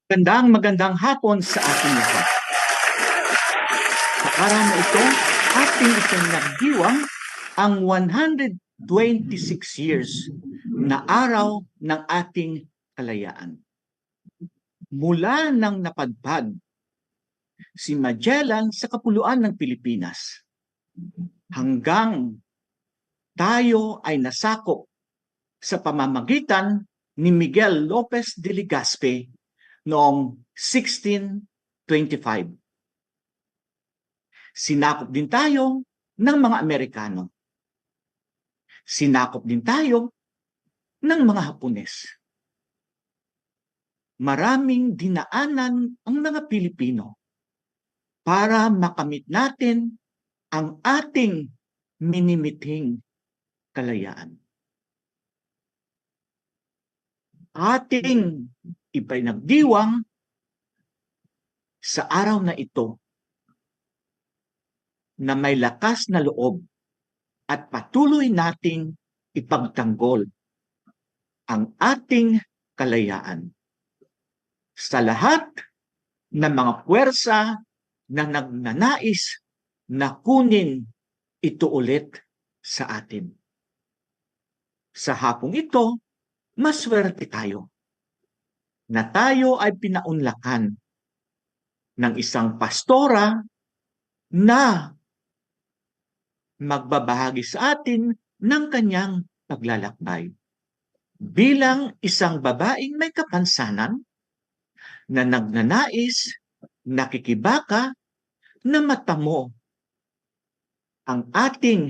Magandang hapon sa ating lahat. Sa araw na ito, ating isinagdiwang ang 126 years na araw ng ating kalayaan. Mula nang napadpad si Magellan sa kapuluan ng Pilipinas hanggang tayo ay nasakop sa pamamagitan ni Miguel Lopez de Legazpi noong 1625. Sinakop din tayo ng mga Amerikano. Sinakop din tayo ng mga Hapones. Maraming dinaanan ang mga Pilipino para makamit natin ang ating minimithing kalayaan. Ating ipinagdiwang sa araw na ito na may lakas na loob at patuloy nating ipagtanggol ang ating kalayaan sa lahat ng mga puwersa na nagnanais na kunin ito ulit sa atin. Sa hapong ito, maswerte tayo na tayo ay pinaunlakan ng isang pastora na magbabahagi sa atin ng kanyang paglalakbay. Bilang isang babaeng may kapansanan na nagnanais, nakikibaka na matamo ang ating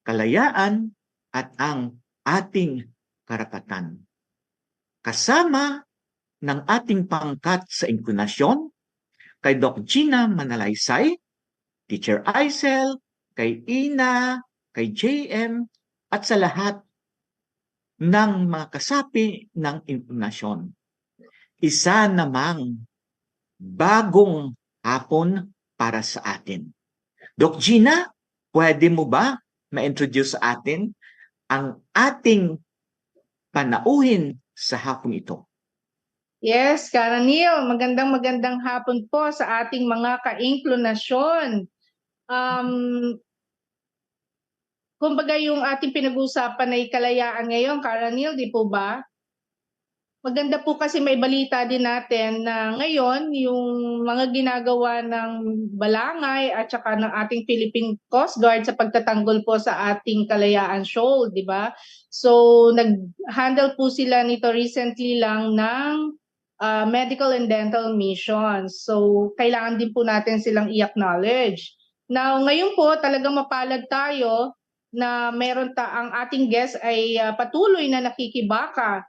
kalayaan at ang ating karapatan. Kasama ng ating pangkat sa inkunasyon, kay Doc Gina Manalaysay, Teacher Aisel, kay Ina, kay JM, at sa lahat ng mga kasapi ng inkunasyon. Isa namang bagong hapon para sa atin. Doc Gina, pwede mo ba ma-introduce sa atin ang ating panauhin sa hapon ito? Yes, Karanil, magandang hapon po sa ating mga ka-inklunasyon. Kumbaga yung ating pinag-uusapan ay kalayaan ngayon, Karanil, di po ba? Maganda po kasi may balita din natin na ngayon yung mga ginagawa ng Balangay at saka ng ating Philippine Coast Guard sa pagtatanggol po sa ating Kalayaan Shoal, di ba? So nag-handle po sila nito recently lang ng medical and dental missions. So kailangan din po natin silang i-acknowledge. Now ngayon po talagang mapalad tayo na ang ating guest ay patuloy na nakikibaka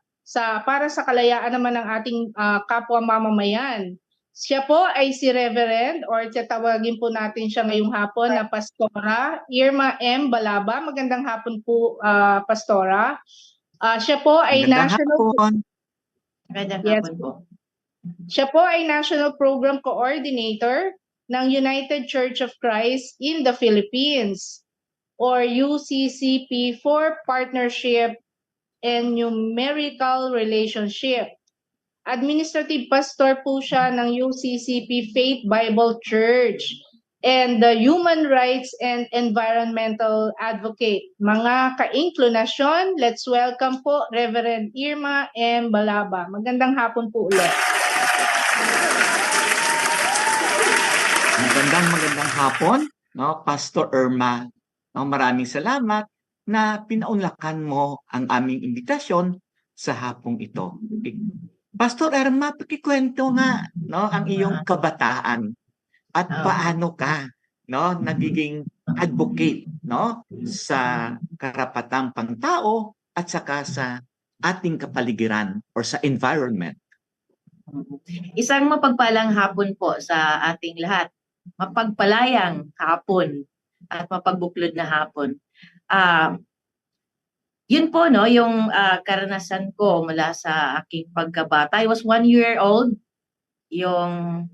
para sa kalayaan naman ng ating kapwa mamamayan. Siya po ay si Reverend or tatawagin po natin siya ngayong hapon na Pastora Irma M. Balaba. Magandang hapon po, Pastora. Siya po ay Magandang hapon po. Siya po ay National Program Coordinator ng United Church of Christ in the Philippines or UCCP for Partnership and Numerical Relationship. Administrative pastor po siya ng UCCP Faith Bible Church and the Human Rights and Environmental Advocate. Mga ka-inklunasyon, let's welcome po Reverend Irma M. Balaba. Magandang hapon po ulit. Magandang hapon, no, Pastor Irma. No, maraming salamat na pinaunlakan mo ang aming imbitasyon sa hapong ito. Pastor Irma, pakikwento nga no, ang iyong kabataan at paano ka no, nagiging advocate no, sa karapatang pangtao at saka sa ating kapaligiran or sa environment. Isang mapagpalang hapon po sa ating lahat. Mapagpalayang hapon at mapagbuklod na hapon. Yun po no, yung karanasan ko mula sa aking pagkabata. I was 1 year old. Yung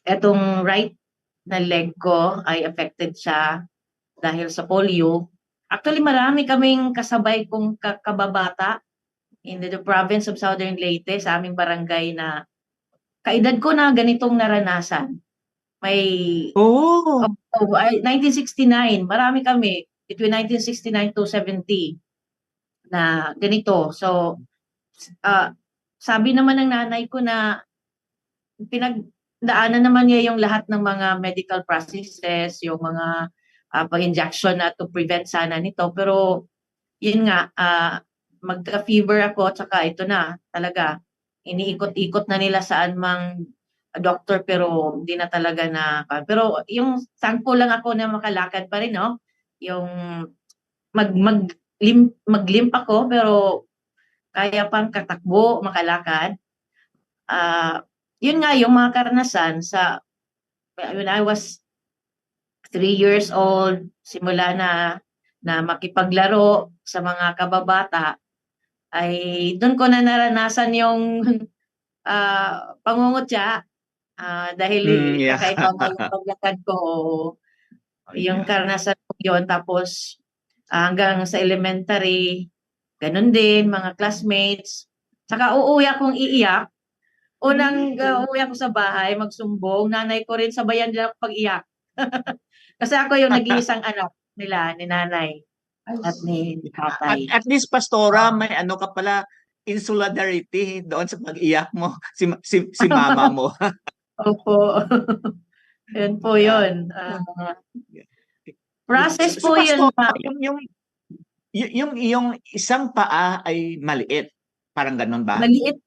etong right na leg ko ay affected siya dahil sa polio. Actually, marami kaming kasabay kong kababata in the province of Southern Leyte, sa aming barangay na kaedad ko na ganitong naranasan. May Oh, 1969, marami kami between 1969 to 70 na ganito. So, sabi naman ng nanay ko na pinagdaanan naman niya yung lahat ng mga medical processes, yung mga pag-injection na to prevent sana nito. Pero, yun nga, magka-fever ako, tsaka ito na, talaga, iniikot-ikot na nila saan mang doctor, pero hindi na talaga na. Pero yung thankful lang ako na makalakad pa rin, no? Yung mag-limp ako, pero kaya pang katakbo, makalakad. Yun nga, yung mga karanasan when I was 3 years old, simula na makipaglaro sa mga kababata, ay doon ko na naranasan yung pangungutya, dahil yeah. kakaiba nga yung paglakad ko, yung Yeah. karanasan ko yun. Tapos hanggang sa elementary, ganun din, mga classmates. Saka uuwi akong iiyak. Unang uuwi ako sa bahay, magsumbong, nanay ko rin sabayan din ako pag-iyak. Kasi ako yung nag-iisang anak nila, ni nanay at ni tatay. At least, Pastora, may ano ka pala, in solidarity doon sa pag-iyak mo, si mama mo. Opo. Yun po yun. Process So, po yun, Pastora, ma'am. yung isang paa ay maliit. Parang ganun ba? Maliit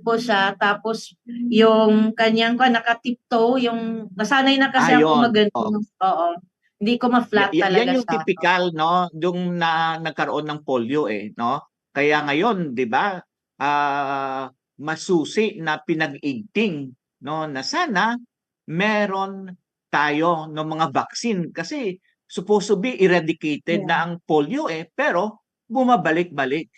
po siya. Tapos yung kanyang nakatiptoe, yung nasanay na kasi ako Ayun. magano. Oo. Hindi ko ma-flat talaga Yan yung siya. typical, no, yung nagkaroon ng polio no. Kaya ngayon, 'di ba? Masusi na pinag-igting, no, na sana meron tayo ng mga vaccine kasi supposed to be eradicated na ang polio pero bumabalik-balik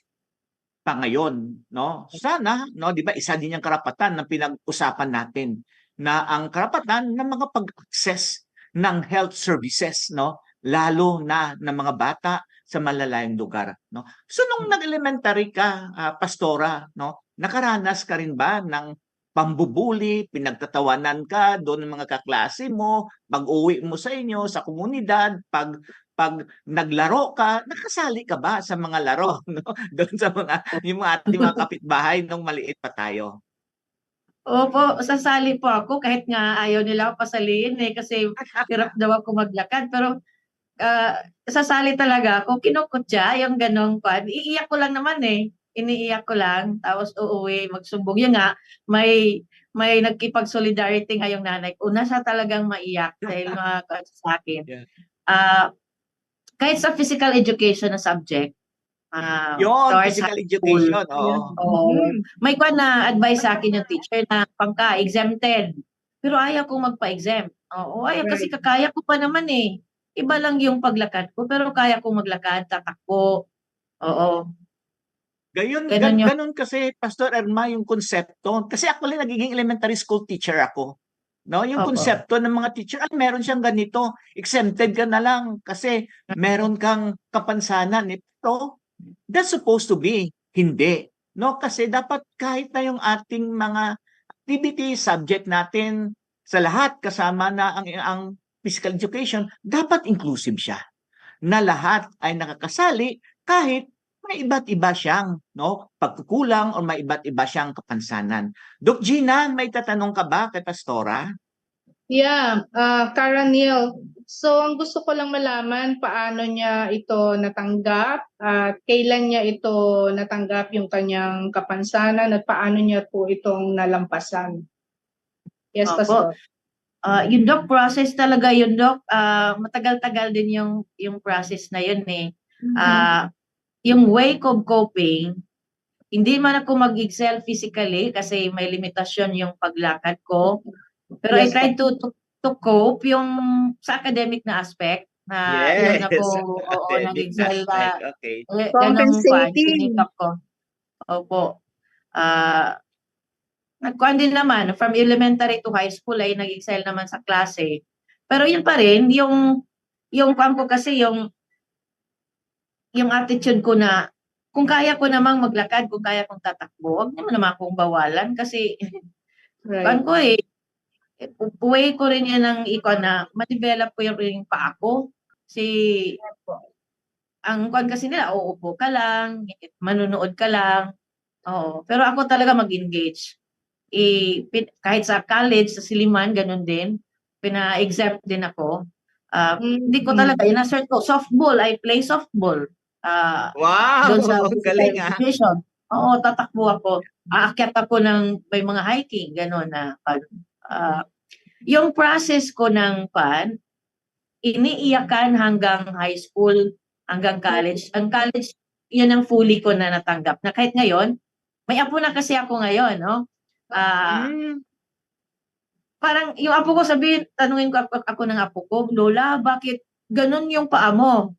pa ngayon, no? Sana, no, 'di ba, isa din yung karapatan na pinag-usapan natin na ang karapatan ng mga pag-access ng health services, no, lalo na ng mga bata sa malalayong lugar, no. So nung nag-elementary ka, Pastora, no, nakaranas ka rin ba ng pambubuli, pinagtatawanan ka doon ng mga kaklase mo, pag-uwi mo sa inyo, sa komunidad, pag naglaro ka, nakasali ka ba sa mga laro, no? Doon sa yung ating mga kapitbahay nung maliit pa tayo. Opo, sasali po ako kahit nga ayaw nila ako pasaliin kasi hirap daw ako maglakad. Pero sasali talaga ako, kinukutya, yung ganong pan. Iiyak ko lang naman iniiyak ko lang, tapos uuwi, magsumbong. Yun nga, may nagkipag-solidarity nga yung nanay. Una siya talagang maiyak dahil mga sa akin. Yeah. Kahit sa physical education na subject, Yun, towards physical high school, education, oo. may na advice sa akin yung teacher na pangka exempted. Pero ayaw kong magpa-exempt. Oo, ayaw kasi kakaya ko pa naman Iba lang yung paglakad ko, pero kaya kong maglakad, tatakbo. Oo. Ganun kasi, Pastor Erma, yung konsepto. Kasi actually, nagiging elementary school teacher ako. No, yung Opo. konsepto ng mga teacher, meron siyang ganito, exempted ka na lang kasi meron kang kapansanan. Pero that's supposed to be. Hindi. No, kasi dapat kahit na yung ating mga activity subject natin sa lahat kasama na ang physical education, dapat inclusive siya. Na lahat ay nakakasali kahit may iba't iba siyang pagkukulang o may iba't iba siyang kapansanan. Doc Gina, may tatanong ka ba kay Pastora? Yeah, Cara Neil. So, ang gusto ko lang malaman, paano niya ito natanggap at kailan niya ito natanggap yung kanyang kapansanan at paano niya po itong nalampasan. Yes, Opo. Pastor. Yung doc process talaga yun, doc. Matagal-tagal din yung process na yun Yung way of coping, hindi man ako mag-excel physically kasi may limitasyon yung paglakad ko. Pero Yes, I tried to cope yung sa academic na aspect na yun ako, nag-excel Okay. ganong Compensating. sinikap ko. Opo. Nagkuhan din naman, from elementary to high school ay nag-excel naman sa klase. Pero yun pa rin, yung kwan ko kasi yung attitude ko na kung kaya ko namang maglakad, kung kaya kong tatakbo, wag naman akong bawalan kasi Right. ko way ko rin yan ng na ma-develop ko yung paa ko. Kasi ang kasi nila, uupo ka lang, manunood ka lang. Oo. Pero ako talaga mag-engage. Kahit sa college, sa Siliman, ganun din. Pina-exempt din ako. Hindi ko talaga, in-assert ko, softball, I play softball. Wow! Doon sa Ang physical galing education. Oo, tatakbo ako. Aakyat ako ng may mga hiking, gano'n na. Yung process ko ng iniiyakan hanggang high school, hanggang college. Ang college, yun ang fully ko na natanggap. Na kahit ngayon, may apo na kasi ako ngayon, no? Hmm. Parang yung apo ko tanungin ko ako ng apo ko, Lola, bakit ganun yung paa mo?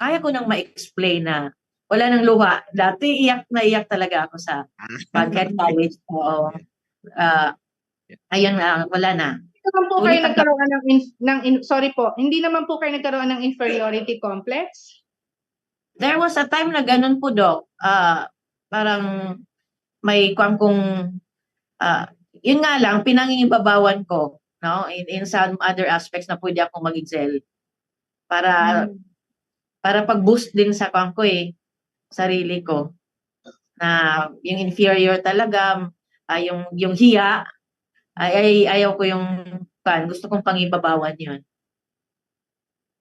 Kaya ko nang ma-explain na wala nang luha. Dati iyak na iyak talaga ako sa kahit college. Oo. Ayun na, wala na. Hindi naman po kayo Ulit nagkaroon sorry po, hindi naman po kayo nagkaroon ng inferiority complex? There was a time na ganun po, Doc. Parang may yun nga lang, pinangingibabawan ko, no? In some other aspects na pwede akong mag-excel. Para pag-boost din sa sarili ko. Na yung inferior talaga, yung hiya, ay ayaw ko yung gusto kong pangibabawan yun.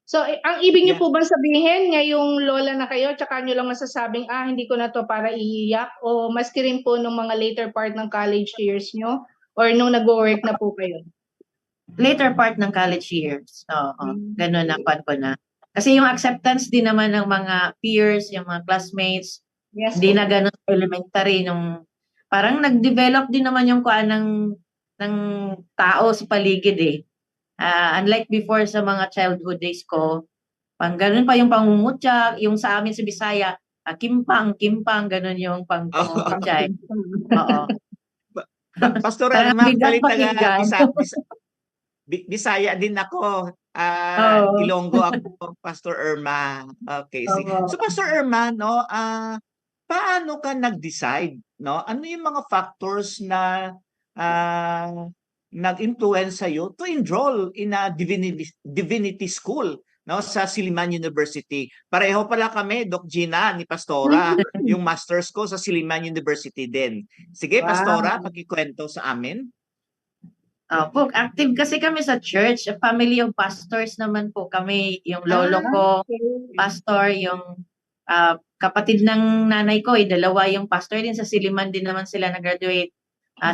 So, ang ibig niyo po ba sabihin, ngayong lola na kayo, tsaka nyo lang masasabing, hindi ko na to para iiyak? O maski rin po nung mga later part ng college years nyo? Or nung nag-work na po kayo? Later part ng college years. Ganun na ko na. Kasi yung acceptance din naman ng mga peers, yung mga classmates, hindi na ganun elementary nung parang nag-develop din naman yung ng tao sa paligid eh. Unlike before sa mga childhood days ko, pang ganun pa yung pangungutya, yung sa amin sa Bisaya, kimpang, ganun yung pangungutya. Oo. Pastor Erma, Bisaya din ako. Ilonggo ako, Pastor Erma. Okay, so Pastor Erma, no, paano ka nag-decide, no? Ano yung mga factors na nag-influence sa'yo to enroll in a divinity school, no, sa Silliman University? Pareho pala kami, Doc Gina, ni Pastora, yung masters ko sa Silliman University din. Sige, Pastora, pakikwento sa amin. Po, active kasi kami sa church. Family of pastors naman po kami. Yung lolo ko, pastor, yung kapatid ng nanay ko, dalawa yung pastor din sa Silliman din naman sila na-graduate.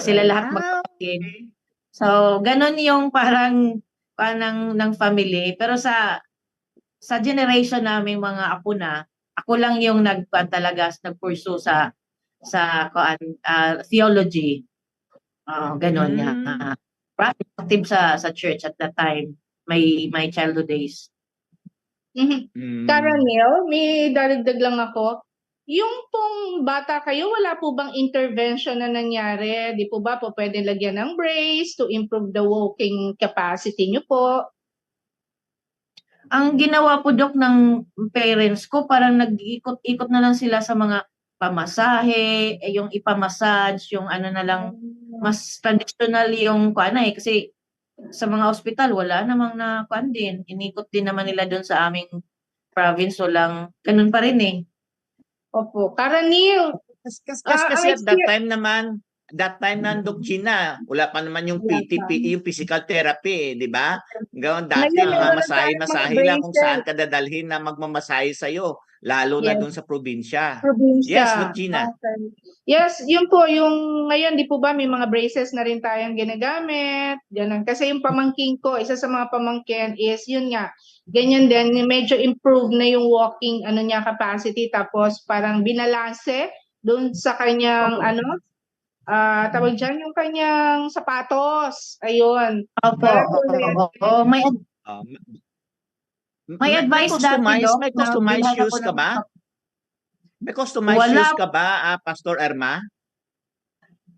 Sila lahat magkapatid. So, ganun yung parang ng family. Pero sa generation namin mga apo na, ako lang yung nag-pursue sa theology. Ganun niya. Active sa church at that time, my childhood days. Karanil, may daragdag lang ako. Yung pong bata kayo, wala po bang intervention na nangyari? Di po ba po pwede lagyan ng brace to improve the walking capacity nyo po? Ang ginawa po, Dok, ng parents ko, parang nag-ikot-ikot na lang sila sa mga pamasahe, yung ipamassage, yung ano na lang, mas traditional yung kasi sa mga ospital, wala namang na din. Inikot din naman nila doon sa aming province, so lang, ganun pa rin eh. Opo. Karanil. Kasi at that time nandog Gina, wala pa naman yung PTP, yung physical therapy, di ba? Gawin dati, masahe lang kung saan ka dadalhin na magmamasahe sa'yo, lalo na doon sa probinsya. Yes, Doc Gina. Okay. Yes, yun po, yung ngayon, di po ba may mga braces na rin tayong ginagamit, ganun. Kasi yung pamangkin ko, isa sa mga pamangkin is, yun nga, ganyan din, medyo improve na yung walking niya capacity, tapos parang binalase doon sa kanyang tawag dyan, yung kanyang sapatos. Ayun. Opo. May advice dati, Doc. May customized shoes ka ba? May customized shoes ka ba, Pastor Erma?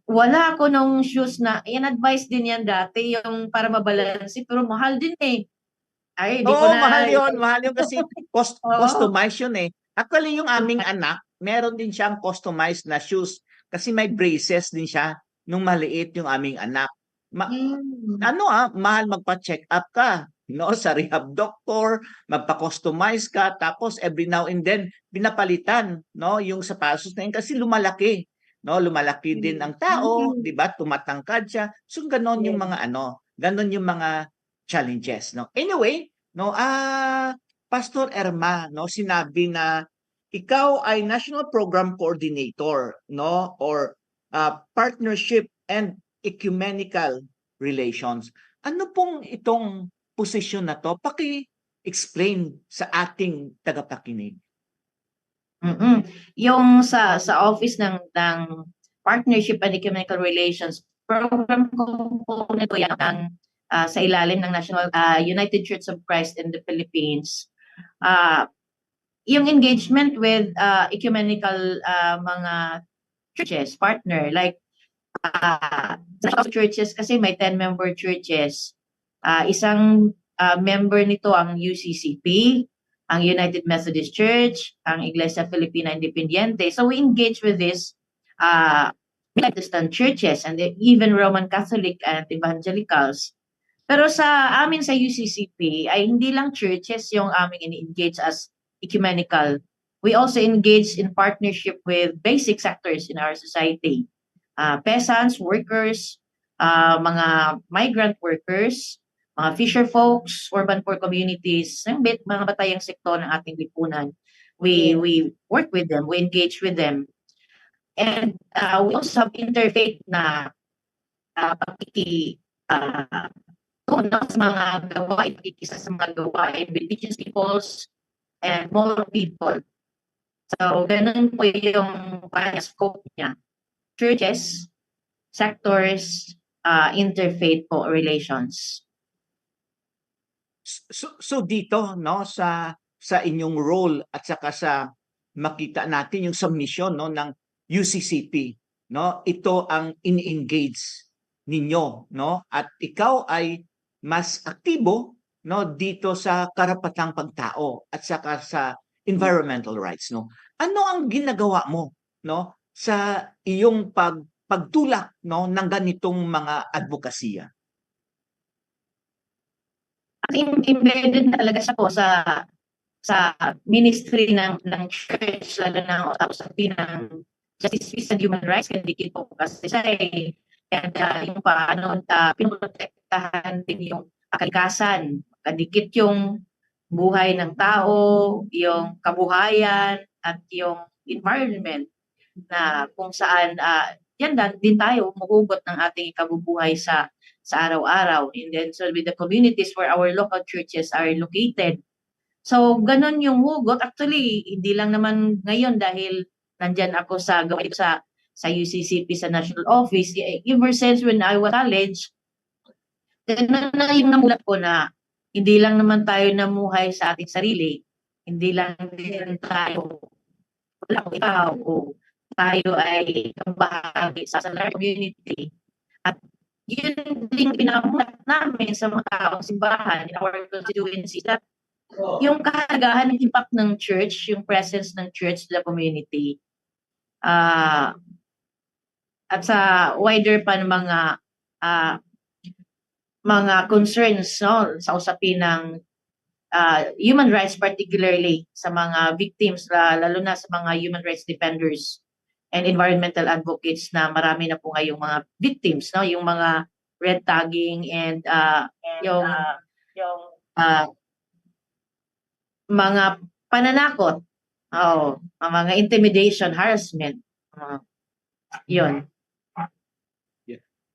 Wala ako nung shoes na, in-advise din yan dati, yung para mabalansi, pero mahal din eh. Mahal yun kasi customized yun eh. Actually, yung aming anak, meron din siyang customized na shoes kasi may braces din siya nung maliit yung aming anak. Mm. Mahal magpa-check up ka, no, sa rehab doctor, magpa-customize ka, tapos every now and then pinapalitan, no, yung sapatos na yun kasi lumalaki, no, lumalaki din ang tao, Mm. 'di ba? Tumatangkad siya. So ganon yung Yes. mga ganon yung mga challenges, no. Anyway, no, Pastor Erma, no, sinabi na ikaw ay National Program Coordinator, no, or Partnership and Ecumenical Relations. Ano pong itong posisyon na 'to? Paki-explain sa ating tagapakinig. Yung sa office ng Partnership and Ecumenical Relations, program component ko yan sa ilalim ng National United Church of Christ in the Philippines. Yung engagement with ecumenical mga churches, partner, like sa churches kasi may 10-member churches. Isang member nito ang UCCP, ang United Methodist Church, ang Iglesia Filipina Independiente. So we engage with these Protestant churches and even Roman Catholic and Evangelicals. Pero sa amin sa UCCP ay hindi lang churches yung aming in-engage as ecumenical. We also engage in partnership with basic sectors in our society. Peasants, workers, mga migrant workers, mga fisher folks, urban poor communities, mga batayang sektor ng ating lipunan. We work with them, we engage with them. And we also have interfaith na sa mga gawain, isa sa mga gawain with indigenous peoples and more people. So, ganun po yung scope niya. Churches, sectors, interfaith po relations. So dito, no, sa inyong role at saka sa makita natin yung submission, no, ng UCCP, no, ito ang in-engage ninyo, no, at ikaw ay mas aktibo, no, dito sa karapatang pagtao at saka sa environmental rights, no. Ano ang ginagawa mo, no, sa iyong pagtulak, no, ng ganitong mga advokasya? Embedded talaga siya po sa ministry ng church, lalo na usapin ng justice, peace, and human rights, kasi po kasi siya and yung paano pinoprotektahan din yung kalikasan, kadikit yung buhay ng tao, yung kabuhayan at yung environment na kung saan yan din tayo umuhugot ng ating kabubuhay sa araw-araw. And then so with the communities where our local churches are located. So ganon yung hugot. Actually, hindi lang naman ngayon dahil nandyan ako sa gawain sa UCCP sa National Office. Ever since when I was college, na yung namulat ko na hindi lang naman tayo namuhay sa ating sarili. Hindi lang din tayo wala ko ikaw o tayo ay bahagi sa large community. At yun din pinamulat namin sa mga taong simbahan in our constituency that yung kahalagahan ng impact ng church, yung presence ng church sa community. At sa wider pa ng mga concerns, no, sa usapin ng human rights, particularly sa mga victims, lalo na sa mga human rights defenders and environmental advocates na marami na po ngayong mga victims, no, yung mga red tagging and yung mga pananakot, mga intimidation, harassment, yun.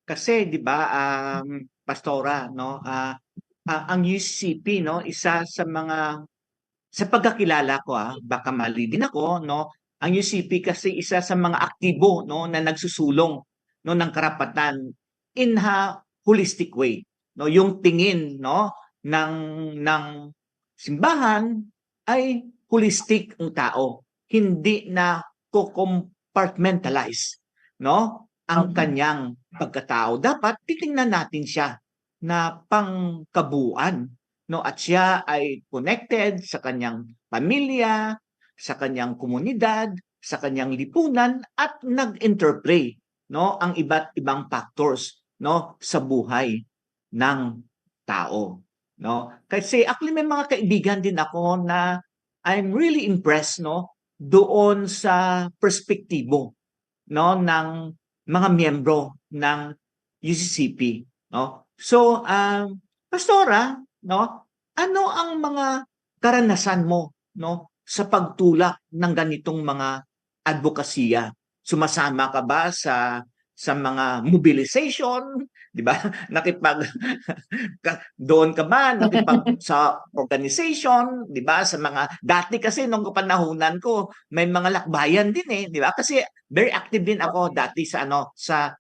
Kasi 'di ba, Pastora, no, ang UCCP, no, isa sa mga sa pagkakilala ko, baka mali din ako, no, ang UCCP kasi isa sa mga aktibo, no, na nagsusulong, no, ng karapatan in a holistic way, no, yung tingin, no, ng simbahan ay holistic ang tao, hindi na compartmentalize, no, ang kanyang pagkatao. Dapat titingnan natin siya na pangkabuuan, no, at siya ay connected sa kanyang pamilya, sa kanyang komunidad, sa kanyang lipunan at nag-interplay, no, ang iba't ibang factors, no, sa buhay ng tao, no. Kasi actually may mga kaibigan din ako na I'm really impressed, no, doon sa perspektibo, no, ng mga miyembro ng UCCP, no. So, pastora, no, ano ang mga karanasan mo, no, sa pagtulak ng ganitong mga advokasya? Sumasama ka ba sa mga mobilization, 'di ba? Nakipag doon ka ba nakipag sa organization, 'di ba? Sa mga dati kasi nung kapanahunan ko, may mga lakbayan din eh, 'di ba? Kasi very active din ako dati sa ano, sa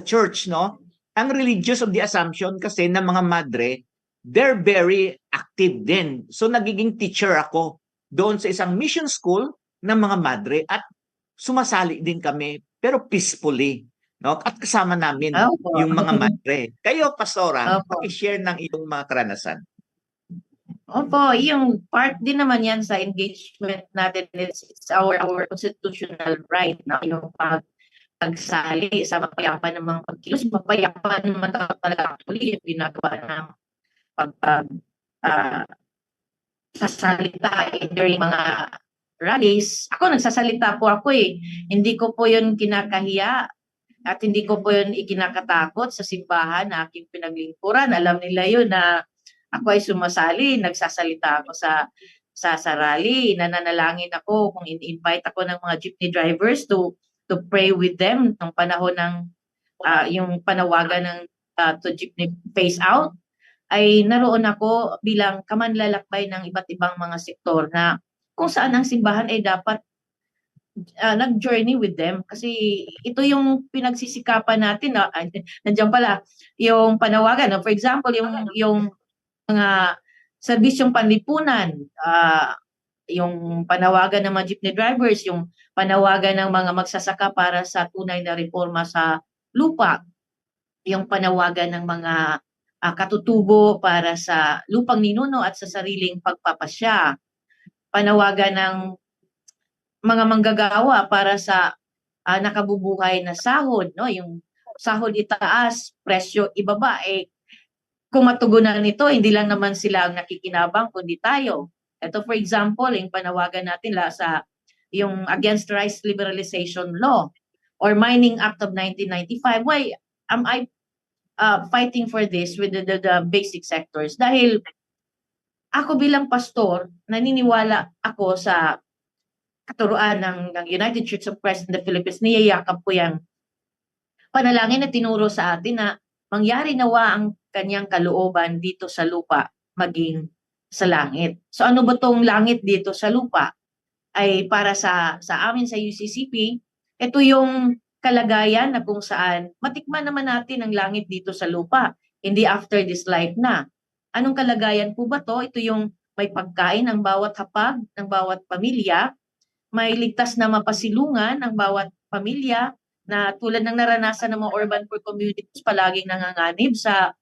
church, no? Ang religious of the assumption kasi ng mga madre, they're very active din. So nagiging teacher ako doon sa isang mission school ng mga madre at sumasali din kami pero peacefully, no? At kasama namin Opo. yung mga madre. Kayo, pastora, Opo. paki-share ng iyong mga karanasan. Opo, yung part din naman yan sa engagement natin, it's our constitutional right na yung pagsali sa mapayapa ng mga pagkilos. Mapayapa naman talaga actually yung ginagawa ng sasalita during mga rallies. Ako nagsasalita po ako eh. Hindi ko po yun kinakahiya at hindi ko po yun ikinakatakot sa simbahan na aking pinaglingkuran. Alam nila yun na ako ay sumasali, nagsasalita ako sa rally, nananalangin ako kung in-invite ako ng mga jeepney drivers to pray with them nung panahon ng yung panawagan ng to jeepney phase out, ay naroon ako bilang kamanlalakbay ng iba't ibang mga sektor na kung saan ang simbahan ay dapat nag-journey with them kasi ito yung pinagsisikapan natin na nandiyan pala yung panawagan, no? For example, yung mga serbisyong panlipunan, yung panawagan ng mga jeepney drivers, yung panawagan ng mga magsasaka para sa tunay na reforma sa lupa, yung panawagan ng mga katutubo para sa lupang ninuno at sa sariling pagpapasya, panawagan ng mga manggagawa para sa nakabubuhay na sahod, no? Yung sahod itaas, presyo ibaba, kung matugunan nito, hindi lang naman sila ang nakikinabang, kundi tayo. Ito for example, yung panawagan natin sa yung Against Rice Liberalization Law or Mining Act of 1995. Why am I fighting for this with the basic sectors? Dahil ako bilang pastor, naniniwala ako sa katuruan ng United Church of Christ in the Philippines. Niyayakap ko yung panalangin na tinuro sa atin na mangyari nawa ang kanyang kalooban dito sa lupa maging sa langit. So ano ba tong langit dito sa lupa? Ay para sa amin sa UCCP, ito yung kalagayan na kung saan matikman naman natin ang langit dito sa lupa, hindi after this life na. Anong kalagayan po ba to? Ito yung may pagkain ang bawat hapag ng bawat pamilya, may ligtas na mapasilungan ang bawat pamilya na tulad ng naranasan ng mga urban poor communities palaging nanganganib sa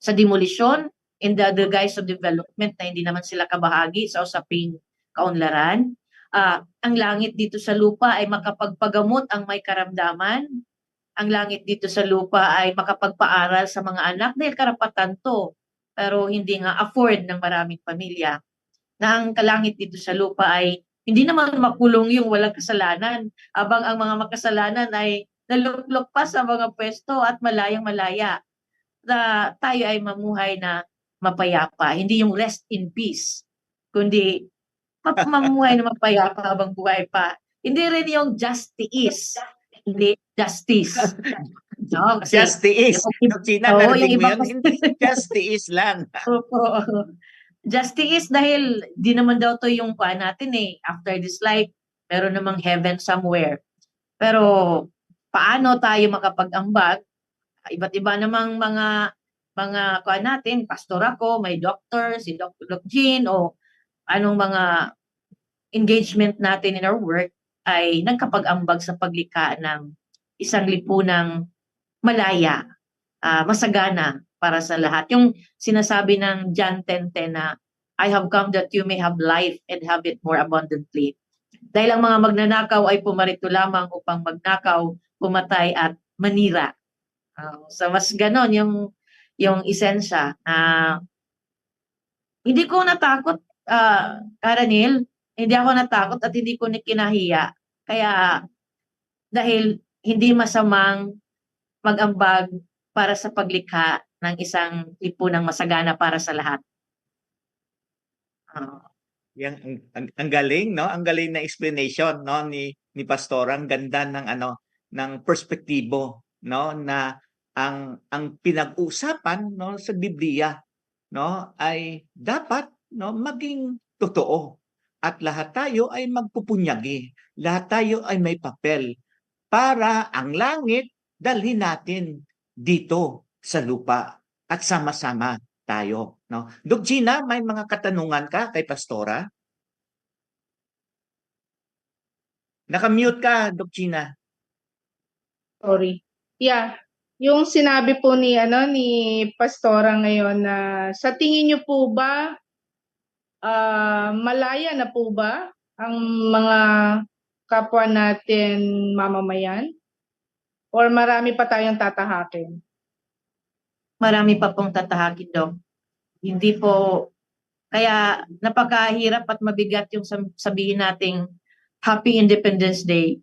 demolisyon in the guise of development na hindi naman sila kabahagi sa usaping kaunlaran. Ang langit dito sa lupa ay makapagpagamot ang may karamdaman. Ang langit dito sa lupa ay makapagpaaral sa mga anak dahil karapatan to, pero hindi nga afford ng maraming pamilya. Na ang kalangit dito sa lupa ay hindi naman makulong yung walang kasalanan, abang ang mga makasalanan ay naluklok pa sa mga pwesto at malayang-malaya na tayo ay mamuhay na mapayapa. Hindi yung rest in peace, kundi mamuhay na mapayapa habang buhay pa. Hindi rin yung justice, hindi justice. No, kasi, Justice. China, narinig mo yun? Hindi justice lang. Opo. Justice dahil di naman daw to yung natin after this life, meron namang heaven somewhere. Pero paano tayo makapag-ambag? Iba't iba namang mga natin, pastor ako, may doctor, si Dr. Jean, o anong mga engagement natin in our work ay nagkapag-ambag sa paglikha ng isang lipunang malaya, masagana para sa lahat. Yung sinasabi ng John 10:10 na I have come that you may have life and have it more abundantly. Dahil ang mga magnanakaw ay pumarito lamang upang magnakaw, pumatay at manira. So mas ganon yung esensya. Hindi ko natakot, Karanil. Hindi ako natakot at hindi ko kinahiya. Kaya dahil hindi masamang mag-ambag para sa paglikha ng isang lipunang masagana para sa lahat. Ang galing, no? Ang galing na explanation, no, ni Pastor. Ang ganda ng ng perspektibo, no, na ang pinag-usapan, no, sa Biblia, no, ay dapat, no, maging totoo. At lahat tayo ay magpupunyagi. Lahat tayo ay may papel para ang langit dalhin natin dito sa lupa at sama-sama tayo, no? Doc Gina, may mga katanungan ka kay Pastora? Naka-mute ka, Doc Gina. Sorry. Yeah. Yung sinabi po ni Pastora ngayon na sa tingin niyo po ba malaya na po ba ang mga kapwa natin mamamayan? Or marami pa tayong tatahakin? Marami pa pong tatahakin, Dok. Hindi po, kaya napakahirap at mabigat yung sabihin nating Happy Independence Day.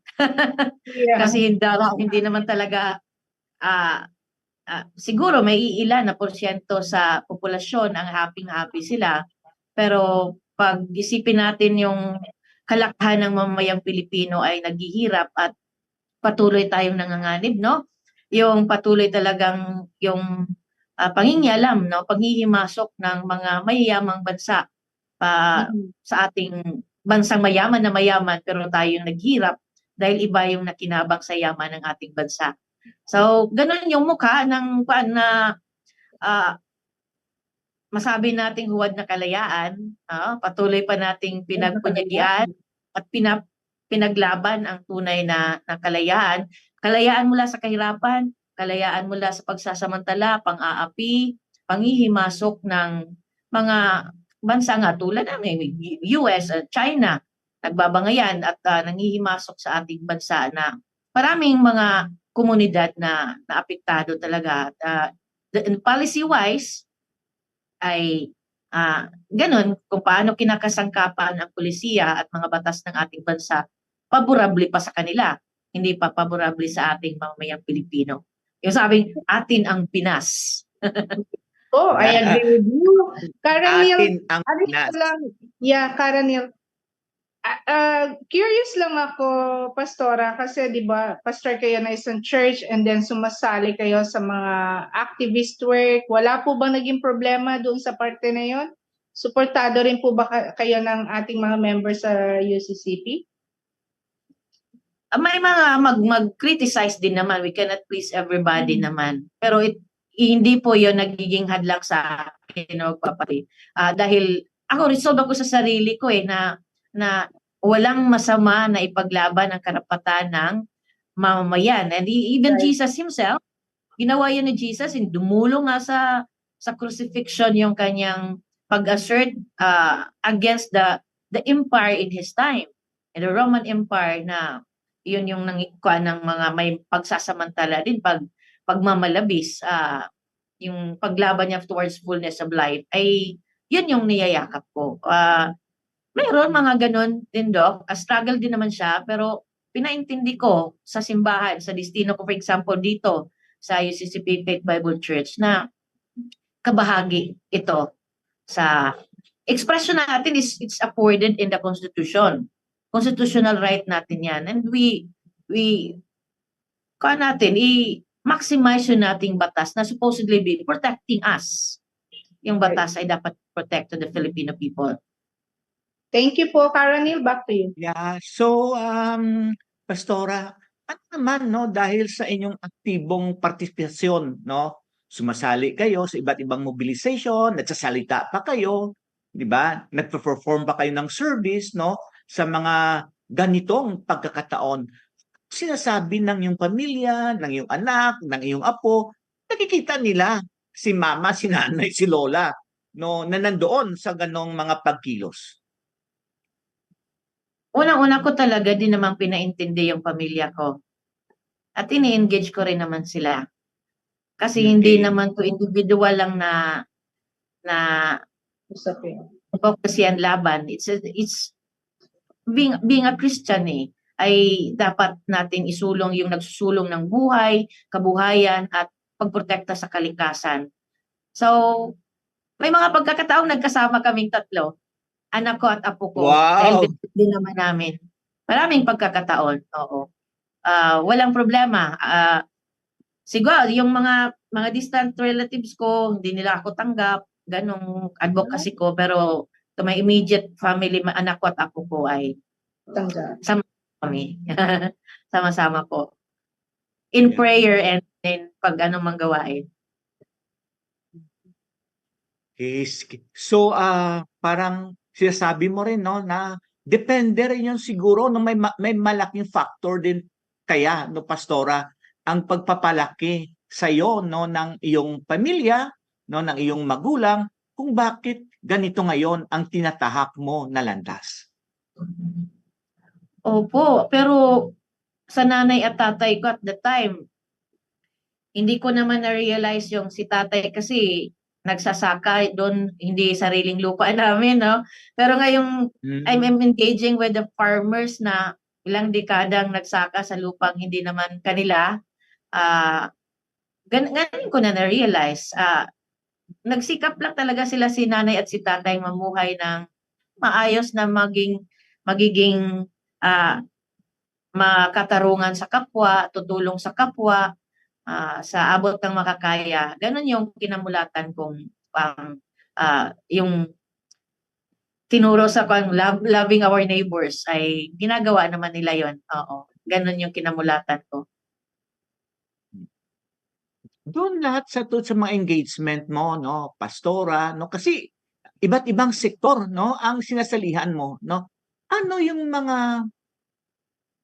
Yeah. Kasi hindi naman talaga, siguro may iilan na porsyento sa populasyon ang happy sila. Pero pag isipin natin yung kalakhan ng mamamayang Pilipino ay naghihirap at patuloy tayong nanganganib, no? Yung patuloy talagang yung pangingialam, no? Panghihimasok ng mga mayayamang bansa sa ating bansang mayaman na mayaman pero tayong naghirap dahil iba yung nakinabang sa yaman ng ating bansa. So, ganun yung mukha ng na masabi nating huwad na kalayaan, patuloy pa nating pinagpunyagian at pinaglaban ang tunay na kalayaan. Kalayaan mula sa kahirapan, kalayaan mula sa pagsasamantala, pang-aapi, panghihimasok ng mga bansa nga tulad ng US at China, nagbabangayan at nanghihimasok sa ating bansa na maraming mga komunidad na naapektado talaga. Policy-wise, ay ganun kung paano kinakasangkapan ang pulisiya at mga batas ng ating bansa, paborable pa sa kanila, hindi pa paborable sa ating mamamayang Pilipino. Yung sabing, atin ang Pinas. Oh, I agree with you. Karanil, Atin ang Pinas. Karanil, curious lang ako, Pastora, kasi di ba, pastor kayo na isang church and then sumasali kayo sa mga activist work. Wala po ba naging problema doon sa parte na yon? Suportado rin po ba kayo ng ating mga members sa UCCP? May mga mag-criticize din naman. We cannot please everybody naman. Pero hindi po yon nagiging hadlang sa akin, papatid. Dahil ako, resolve ako sa sarili ko na walang masama na ipaglaban ang karapatan ng mamamayan. And even right. Jesus himself, ginawa yun ni Jesus, dumulong nga sa crucifixion yung kanyang pag-assert against the empire in his time. And the Roman Empire na yun yung nangikuan ng mga may pagsasamantala din, pagmamalabis, yung paglaban niya towards fullness of life, ay yun yung niyayakap ko. Mayroon mga ganun din, Doc. Struggle din naman siya, pero pinaintindi ko sa simbahan, sa destino ko, for example, dito sa UCCP Faith Bible Church, na kabahagi ito sa expression natin it's afforded in the Constitution. Constitutional right natin yan. And we i-maximize yung nating batas na supposedly be protecting us. Yung batas ay dapat protect to the Filipino people. Thank you po, Karanil. Back to you. Yeah. So, Pastora, at naman, no, dahil sa inyong aktibong partisipasyon, no, sumasali kayo sa iba't ibang mobilization, nagsasalita pa kayo, di ba? Nagpe-perform pa kayo ng service, no, sa mga ganitong pagkakataon. Sinasabi ng iyong pamilya, ng iyong anak, ng iyong apo, nakikita nila si mama, si nanay, si lola, no, na nandoon sa ganong mga pagkilos. Unang-una ko talaga din naman pinaintindi yung pamilya ko at ini-engage ko rin naman sila. Kasi hindi Okay. naman 'to individual lang na na Usapin. advocacy-an laban. It's being a Christian, ay dapat nating isulong yung nagsusulong ng buhay, kabuhayan at pagprotekta sa kalikasan. So, may mga pagkakataong nagkasama kaming tatlo, anak ko at apo ko, dahil Wow! din naman namin. Maraming pagkakataon, oo. Walang problema. Siguro yung mga distant relatives ko, hindi nila ako tanggap, ganong advocacy ko, pero to my immediate family, anak ko at apo ko ay Tanggap. sama kami. Sama-sama po. In Yeah. prayer and in pag ano mang gawain. So, parang sinasabi mo rin 'no, na depende rin 'yun siguro 'no, may malaking factor din kaya 'no, pastora, ang pagpapalaki sa'yo 'no, ng iyong pamilya 'no, ng iyong magulang, kung bakit ganito ngayon ang tinatahak mo na landas. Opo, pero sa nanay at tatay ko at the time, hindi ko naman na-realize yung si tatay kasi nagsasaka do'n, hindi sariling lupa namin 'no. Pero ngayong I'm Hmm. engaging with the farmers na ilang dekadang nagsaka sa lupang hindi naman kanila, ah, ngayon ko na-realize, nagsikap lang talaga sila si nanay at si tatay mamuhay ng maayos na magiging, ah, makatarungan sa kapwa, tutulong sa kapwa, sa abot ng makakaya. Gano'n yung kinamulatan kong yung tinuro sa loving our neighbors ay ginagawa naman nila yon, oo. Gano'n yung kinamulatan ko. Doon lahat sa mga engagement mo 'no, pastora 'no, kasi iba't ibang sektor 'no, ang sinasalihan mo 'no. Ano yung mga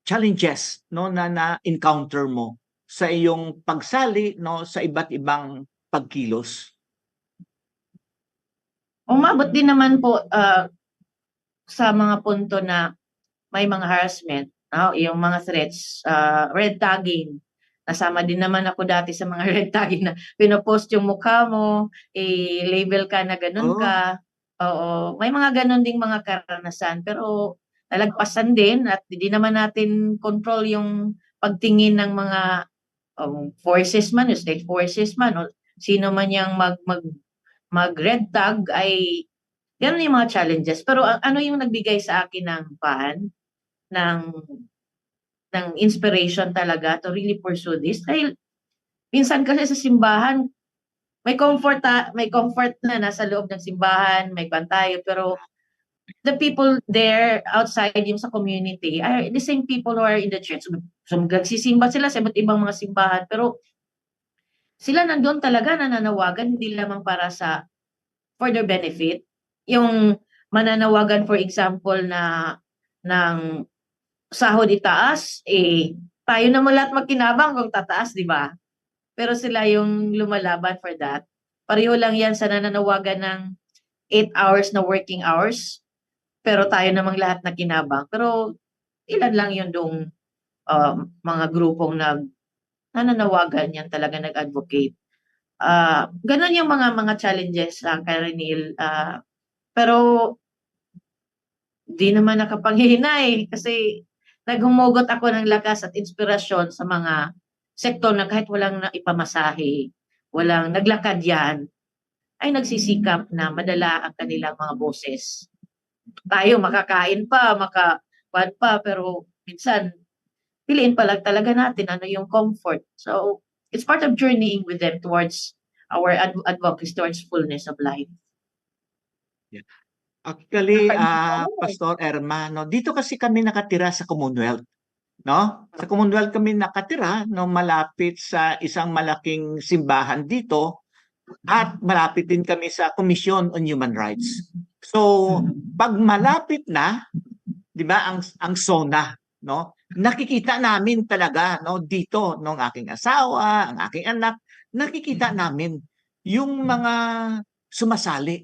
challenges 'no, na na-encounter mo sa iyong pagsali 'no, sa iba't ibang pagkilos? Umabot din naman po, sa mga punto na may mga harassment, yung mga threats, red tagging. Nasama din naman ako dati sa mga red tagging na pino-post yung mukha mo, i-label ka na gano'n Oh, ka. Oo, may mga gano'n ding mga karanasan pero nalagpasan din at hindi naman natin control yung pagtingin ng mga, forces man, o state forces man o sino man yang mag-red tag ay gano'n yung mga challenges. Pero ano yung nagbigay sa akin ng ng inspiration talaga to really pursue this dahil minsan kasi sa simbahan may comfort na nasa loob ng simbahan, may tayo pero the people there outside yung sa community are the same people who are in the church. So nagsisimba sila sa iba't ibang mga simbahan pero sila nandoon talaga nananawagan hindi lamang para for their benefit. Yung mananawagan for example na ng sahod itaas, tayo naman lahat magkinabang kung tataas, 'di ba? Pero sila yung lumalaban for that. Pareho lang 'yan sa nananawagan ng 8 hours na working hours, pero tayo namang lahat nakinabang. Pero ilan lang yun dong, mga grupong nananawagan 'yan talaga nag-advocate. Gano'n yung mga challenges, Karenil, pero 'di naman nakapanghihinay kasi naghumugot ako ng lakas at inspirasyon sa mga sektor na kahit walang naipamasahe, walang naglakad 'yan, ay nagsisikap na madala ang kanilang mga boses. Tayo makakain pa, makakuwan pa, pero minsan piliin pa lang talaga natin ano yung comfort. So, it's part of journeying with them towards our advocacy towards fullness of life. yeah. Actually, Nakaka-inspire. Pastor Erma 'no, dito kasi kami nakatira sa Commonwealth 'no. Sa Commonwealth kami nakatira 'no, malapit sa isang malaking simbahan dito at malapit din kami sa Commission on Human Rights. So, 'pag malapit na 'di ba ang SONA 'no, nakikita namin talaga 'no dito nung aking asawa, ang aking anak, nakikita namin yung mga sumasali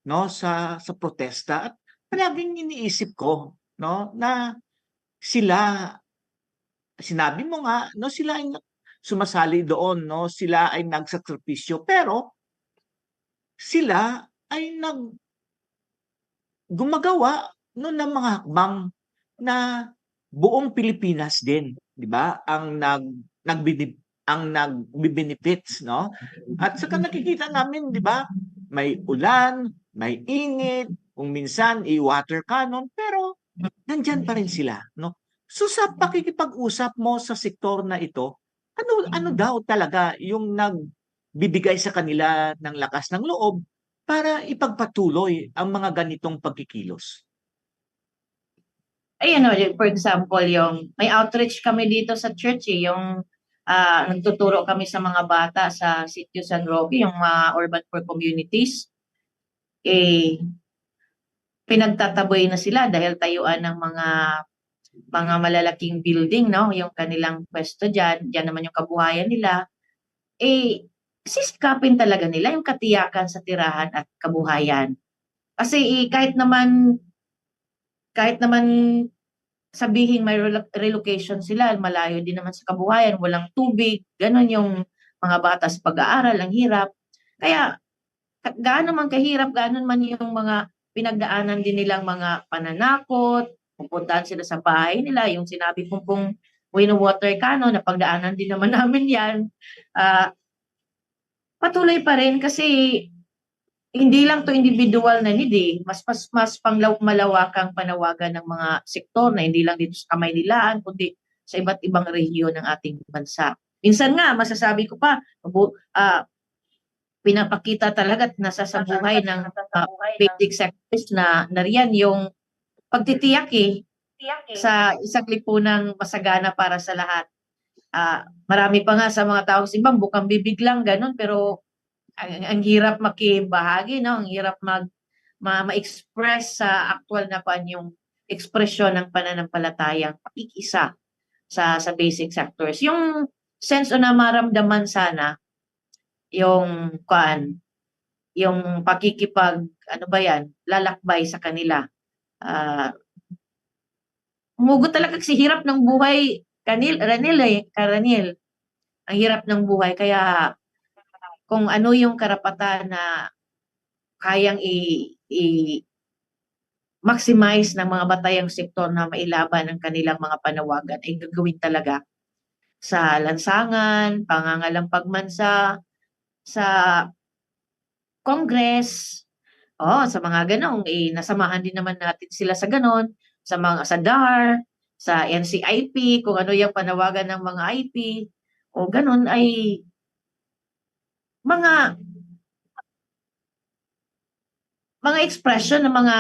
'no sa protesta at palaging iniisip ko no, na sila, sinabi mo nga, no, sila ay sumasali doon, no, sila ay nagsakripisyo, pero sila ay gumagawa no ng mga hakbang na buong Pilipinas din, 'di ba? Ang nagbe-benefits, no? At saka nakikita namin, 'di ba? May ulan, may init, kung minsan water cannon, pero nandiyan pa rin sila, no? So sa pakikipag-usap mo sa sektor na ito, ano daw talaga yung nagbibigay sa kanila ng lakas ng loob para ipagpatuloy ang mga ganitong pagkikilos? Ayan o, for example, yung may outreach kami dito sa church yung nagtuturo kami sa mga bata sa Sitio San Roque, yung mga urban poor communities. Pinagtataboy na sila dahil tayuan ng mga malalaking building, no? Yung kanilang pwesto diyan naman yung kabuhayan nila. Sisikapin talaga nila yung katiyakan sa tirahan at kabuhayan. Kasi kahit naman sabihin may relocation sila, malayo din naman sa kabuhayan, walang tubig, ganun yung mga bata sa pag-aaral, ang hirap. Kaya gaano man kahirap, gaano man yung mga pinagdaanan din nilang mga pananakot, pupuntahan sila sa bahay nila, yung sinabi pong water cannon, napagdaanan din naman namin yan. Patuloy pa rin kasi hindi lang to individual na need mas malawakang panawagan ng mga sektor na hindi lang dito sa Kamaynilaan kundi sa iba't ibang rehiyon ng ating bansa. Minsan nga masasabi ko pa pinapakita talaga at nasa sa buhay ng basic sectors na nariyan yung pagtitiyak sa isang lipunang masagana para sa lahat. Marami pa nga sa mga tao simbang bukang bibig lang ganun, pero ang hirap makibahagi, no? Ang hirap ma-express sa actual na yung ekspresyon ng pananampalatayang pakikisa sa basic sectors. Yung sense o na maramdaman sana yung lalakbay sa kanila. Umugot talaga kasi hirap ng buhay, Karanil. Ang hirap ng buhay, kaya kung ano yung karapatan na kayang i-maximize ng mga batayang sektor na mailaban ang kanilang mga panawagan ay gagawin talaga sa lansangan, pangangalang pagmansa, sa Congress, sa mga ganong, nasamahan din naman natin sila sa ganon, sa DAR, sa NCIP, kung ano yung panawagan ng mga IP, o ganon ay mga expression ng mga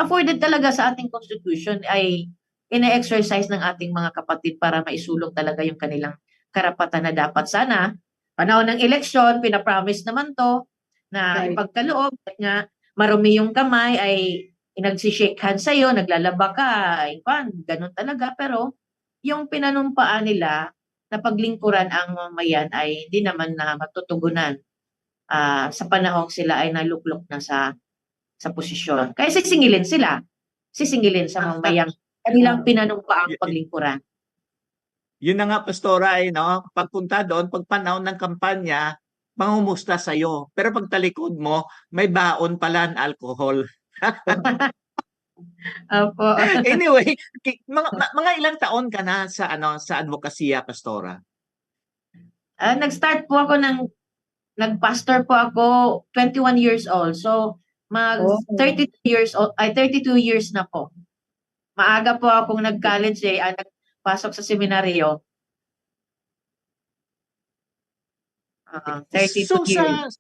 afforded talaga sa ating constitution ay ina-exercise ng ating mga kapatid para maisulong talaga yung kanilang karapatan na dapat sana. Panahon ng eleksyon, pinapromise naman to na ipagkaloob at nga marumi yung kamay ay nagsishake hands sa'yo, naglalaba ka, ganun talaga. Pero yung pinanumpaan nila na paglingkuran ang mamayan ay hindi naman na matutugunan sa panahong sila ay naluklok na sa posisyon. Kaya sisingilin sa mamayang kanilang pinanumpaang paglingkuran. Yun na nga, Pastora, no? Pagpunta doon, pag panahon ng kampanya, mangumusta sa'yo. Pero pag talikod mo, may baon pala ng alcohol. Opo. Anyway, mga ilang taon ka na sa advokasya, Pastora? Nag-start po ako nag-pastor po ako 21 years old. So, 32 years na po. Maaga po akong nag-college nagpasok sa seminaryo. 32 years.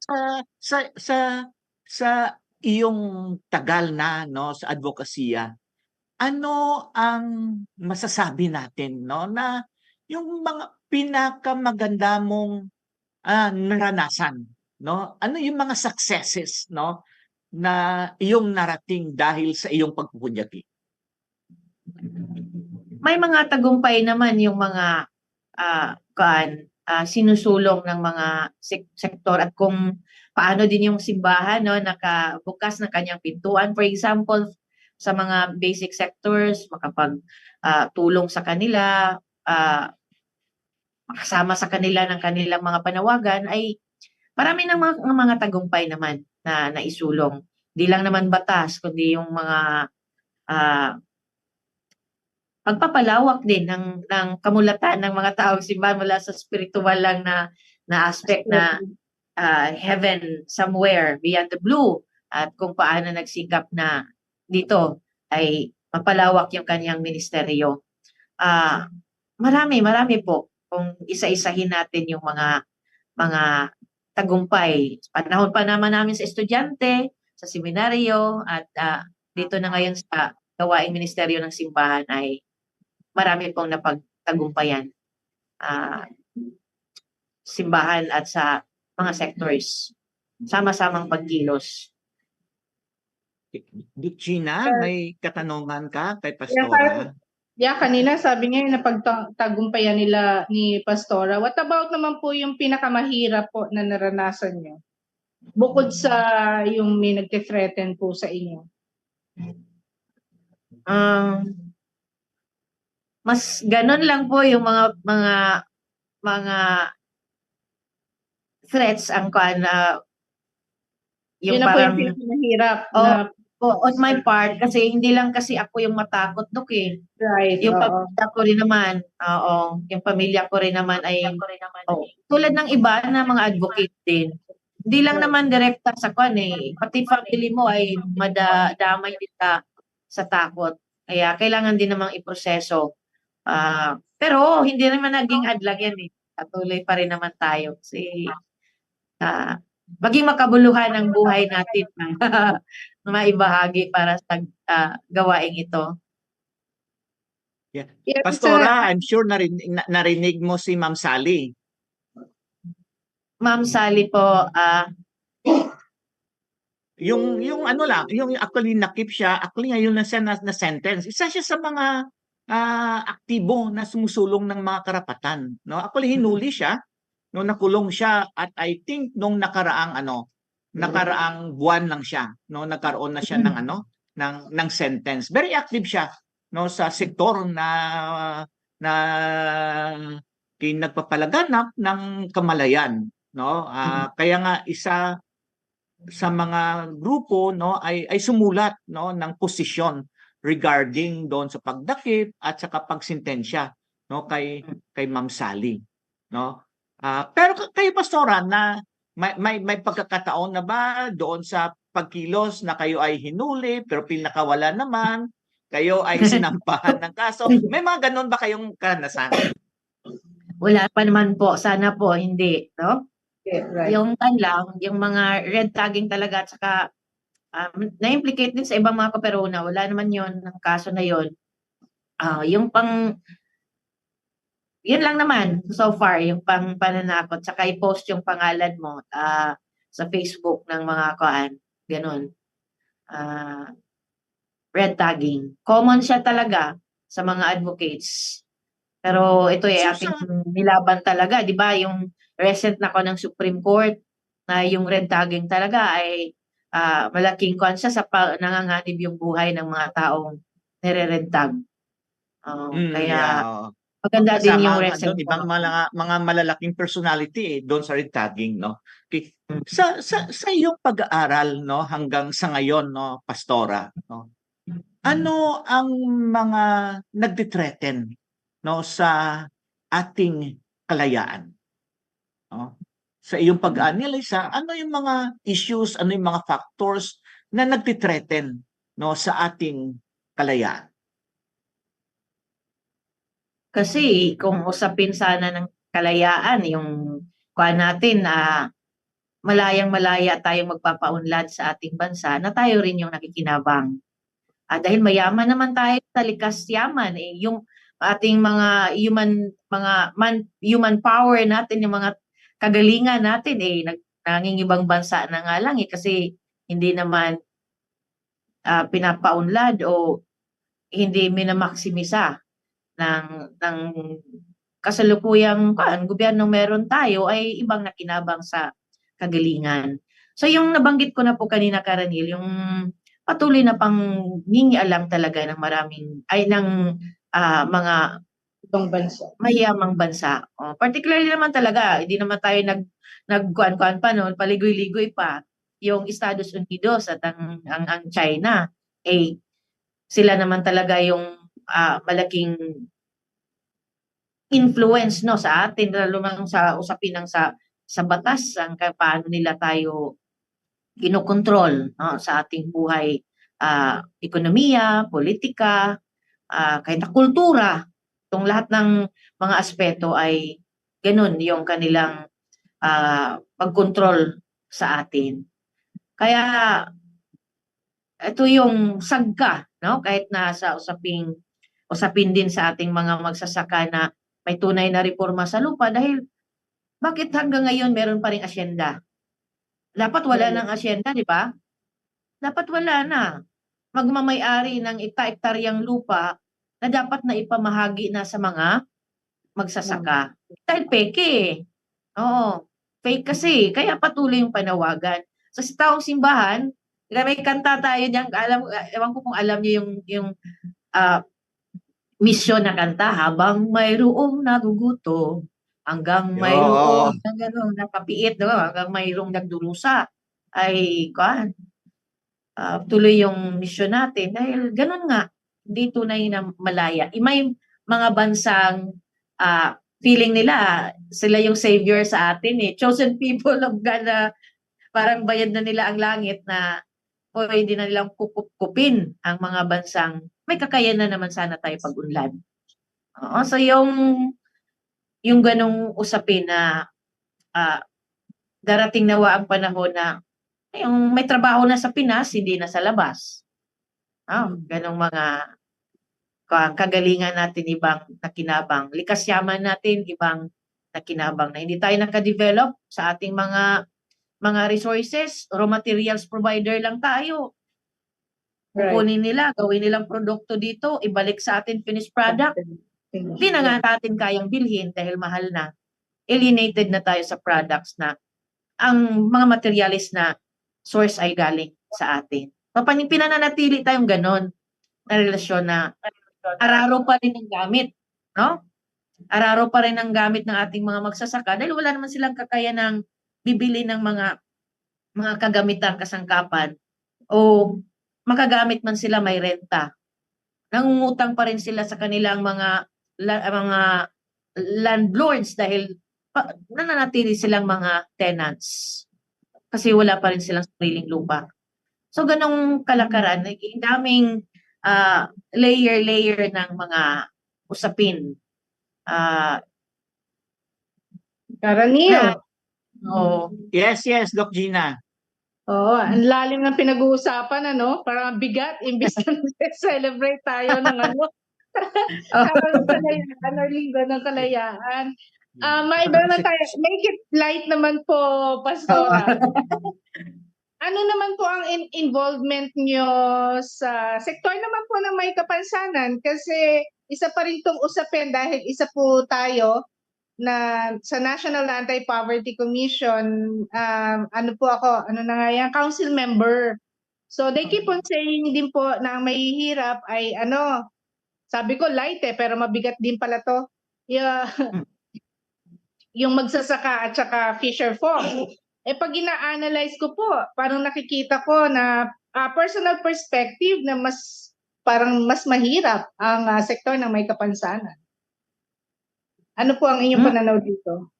So sa iyong tagal na sa advokasya, ano ang masasabi natin na yung mga pinakamaganda mong naranasan, ano yung mga successes na iyong narating dahil sa iyong pagpupunyagi? May mga tagumpay naman yung mga sinusulong ng mga sektor at kung paano din yung simbahan nakabukas ng kanyang pintuan. For example, sa mga basic sectors, tulong sa kanila, makasama sa kanila ng kanilang mga panawagan, ay marami ng mga tagumpay naman na naisulong. Di lang naman batas, kundi yung mga pagpapalawak din ng kamulatan ng mga taong simbahan mula sa spiritual lang na aspect na heaven somewhere beyond the blue, at kung paano nagsikap na dito ay mapalawak yung kanyang ministeryo. Marami po kung isa-isahin natin yung mga tagumpay. Panahon pa naman namin sa estudyante, sa seminaryo, at dito na ngayon sa gawaing ministeryo ng simbahan ay marami pong napagtagumpayan simbahan at sa mga sectors. Sama-samang pagkilos. Gina, may katanungan ka kay Pastora? Kanina sabi niya na pagtagumpayan nila ni Pastora. What about naman po yung pinakamahirap po na naranasan niyo? Bukod sa yung may nagte-threaten po sa inyo. Mas ganun lang po yung mga threats ang Yun na po yung pinakamahirap. On my part, kasi hindi lang kasi ako yung matakot, Dok, eh. Right. Yung pamilya ko rin naman, yung pamilya ko rin naman ay tulad ng iba na mga advocate din. Hindi lang naman direkta sa pati family mo ay madamay din sa takot. Kaya kailangan din namang iproseso. Pero hindi naman naging hadlang yan, eh. Patuloy pa rin naman tayo. Kasi maging makabuluhan ang buhay natin na maibahagi para sa gawaing ito. Yeah. Pastora, I'm sure narinig mo si Ma'am Sally. Ma'am Sally po, yung ano lang, yung actually nakip siya, actually ngayon na siya na sentence. Isa siya sa mga aktibo na sumusulong ng mga karapatan, no? Actually hinuli siya, no, nakulong siya, at I think nung nakaraang buwan lang siya, no, nagkaroon na siya ng sentence. Very active siya, no, sa sektor na nagpapalaganap ng kamalayan, no? Kaya nga isa sa mga grupo, no, ay sumulat, no, ng posisyon regarding doon sa pagdakip at sa pagsintensya, no, kay Ma'am Sally, no. Pero kayo, Pastora, na may pagkakataon na ba doon sa pagkilos na kayo ay hinuli pero pinakawala naman, kayo ay sinampahan ng kaso? May mga ganun ba kayong karanasan? Wala pa naman po, sana po hindi, no? Okay, right. Yung yung mga red tagging talaga, at saka na-implicate din sa ibang mga kaperona, wala naman yon ng kaso na yon. Yun lang naman so far, yung pananakot, saka i-post yung pangalan mo sa Facebook ng mga ganun. Red tagging. Common siya talaga sa mga advocates. Pero ito ating nilaban talaga, di ba? Yung recent na ng Supreme Court na yung red tagging talaga ay malaking siya sa nanganganib yung buhay ng mga taong nire-red tag. Kaya maganda din yung recent. Ibang mga malalaking personality doon sa red tagging, no? Okay. Sa iyong pag-aaral, no, hanggang sa ngayon, no, Pastora, no, ano ang mga nagdi-threaten, no, sa ating kalayaan, no? Sa iyong pag-analisa, ano yung mga issues, ano yung mga factors na nagdi-threaten, no, sa ating kalayaan? Kasi kung usapin sana ng kalayaan, yung natin malayang-malaya tayong magpapaunlad sa ating bansa, na tayo rin yung nakikinabang. Dahil mayaman naman tayo sa likas yaman, yung ating mga human power natin, yung mga kagalingan natin, nangingibang bansa na nga lang, kasi hindi naman pinapaunlad o hindi minamaksimisa ng kasalukuyang gobyerno meron tayo, ay ibang nakinabang sa kagalingan. So yung nabanggit ko na po kanina, Karanil, yung patuloy na pangingialam talaga ng mga Ibang bansa. mayamang bansa. Particularly naman talaga, hindi naman tayo nagkuan-kuan pa noon, paligoy-ligoy pa yung Estados Unidos at ang China. Sila naman talaga yung malaking influence no sa atin, lalo na sa usapin ng sa batas, paano nila tayo kinokontrol no, sa ating buhay, ekonomiya, politika, kahit na kultura. Itong lahat ng mga aspeto ay ganun yung kanilang pagkontrol sa atin. Kaya ito yung sagka, no? Kahit na sa usapin din sa ating mga magsasaka na may tunay na reforma sa lupa, dahil bakit hanggang ngayon meron pa ring asyenda? Dapat wala ng asyenda, di ba? Dapat wala na. Magmamay-ari ng ekta-ektaryang lupa na dapat na ipamahagi na sa mga magsasaka. Dahil peke eh. Oo, fake kasi. Kaya patuloy yung panawagan. Sa taong simbahan, may kanta tayo diyan, ewan ko kung alam niyo yung misyon na kanta, habang mayroong nagugutom, hanggang mayroong na gano'n, napapiit, no? Hanggang mayroong nagdurusa, ay tuloy yung misyon natin. Dahil gano'n nga, hindi tunay na malaya. May mga bansang feeling nila, sila yung savior sa atin eh. Chosen people of God na parang bayad na nila ang langit na pwede na nilang kupin ang mga bansang may kakayanan naman sana tayo pag-unlad. So yung ganong usapin na darating nawa ang panahon na yung may trabaho na sa Pinas, hindi na sa labas. Ganong mga kagalingan natin ibang nakinabang. Likas yaman natin ibang nakinabang na hindi tayo nakadevelop sa ating mga resources, raw materials provider lang tayo. Kukunin nila, gawin nilang produkto dito, ibalik sa atin finished product. Hindi na nga natin kayang bilhin dahil mahal na. Alienated na tayo sa products na ang mga materialis na source ay galing sa atin. Pinananatili tayong ganon na relasyon na araro pa rin ang gamit. No? Araro pa rin ang gamit ng ating mga magsasaka dahil wala naman silang kakayanang bibili ng mga kagamitan, kasangkapan, o makagamit man sila may renta. Nangungutang pa rin sila sa kanilang mga landlords dahil nananatili silang mga tenants kasi wala pa rin silang sariling lupa. So ganong kalakaran, daming layer ng mga usapin. Karanil. Yes, Doc Gina. Ang lalim ng pinag-uusapan, ano? Parang bigat, imbis na celebrate tayo ng kalayaan or linggo ng kalayaan. Maiba naman tayo. Make it light naman po, Pastora. Ano naman po ang involvement nyo sa sektor naman po ng may kapansanan? Kasi isa pa rin itong usapin dahil isa po tayo na sa National Anti-Poverty Commission, council member. So they keep on saying din po na ang mahihirap ay sabi ko light pero mabigat din pala to. Yung magsasaka at saka fisher folk. Pag ina-analyze ko po, parang nakikita ko na personal perspective na parang mas mahirap ang sektor ng may kapansanan. Ano po ang inyong pananaw dito?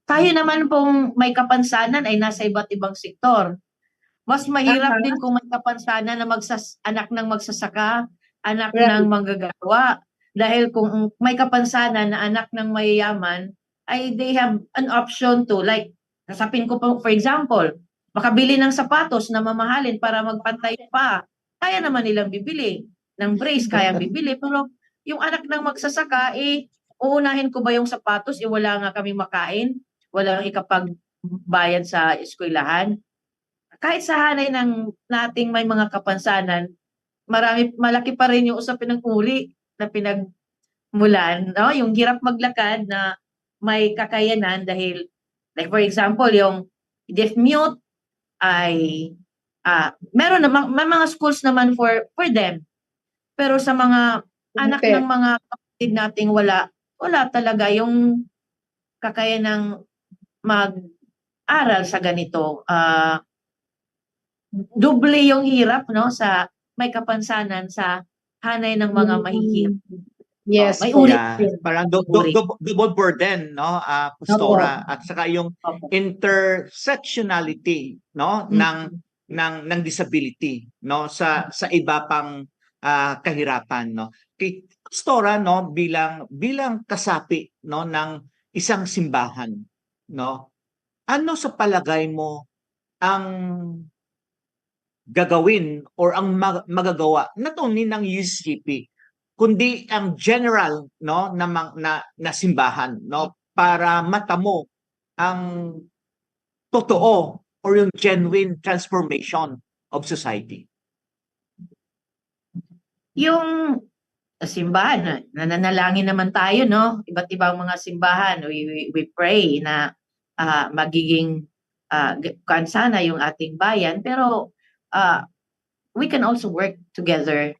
Tayo naman pong may kapansanan ay nasa iba't ibang sektor. Mas mahirap din kung may kapansanan na anak ng magsasaka, anak ng manggagawa. Dahil kung may kapansanan na anak ng mayayaman, ay they have an option to, like, nasapin ko po, for example, makabili ng sapatos na mamahalin para magpantay pa. Kaya naman nilang bibili. Ng brace, kaya bibili. Pero yung anak ng magsasaka, uunahin ko ba yung sapatos? Wala nga kami makain. Walang ikapagbayad sa eskwelahan. Kahit sa hanay ng nating may mga kapansanan, malaki pa rin yung usapin ng uri na pinagmulan. No? Yung hirap maglakad na may kakayanan dahil, like for example, yung deaf mute ay Meron namang may mga schools naman for them. Pero sa mga anak Limited. ng mga kapatid nating wala talaga yung kakayanang mag-aral sa ganito. Doble yung hirap, no, sa may kapansanan sa hanay ng mga mahihirap. Yes May po. uri Yeah, din. parang Uri. double burden, no, Opo. Pastora, at saka yung Opo. intersectionality, no, ng disability, no, sa iba pang kahirapan, no. Kay Pastora, no, bilang kasapi, no, ng isang simbahan, no, ano sa palagay mo ang gagawin or ang magagawa not only ng UCP kundi ang general, no, na simbahan, no, para matamo ang totoo or yung genuine transformation of society. Yung simbahan, nananalangin naman tayo, no? Iba't ibang mga simbahan. We pray na magiging sana yung ating bayan. Pero we can also work together,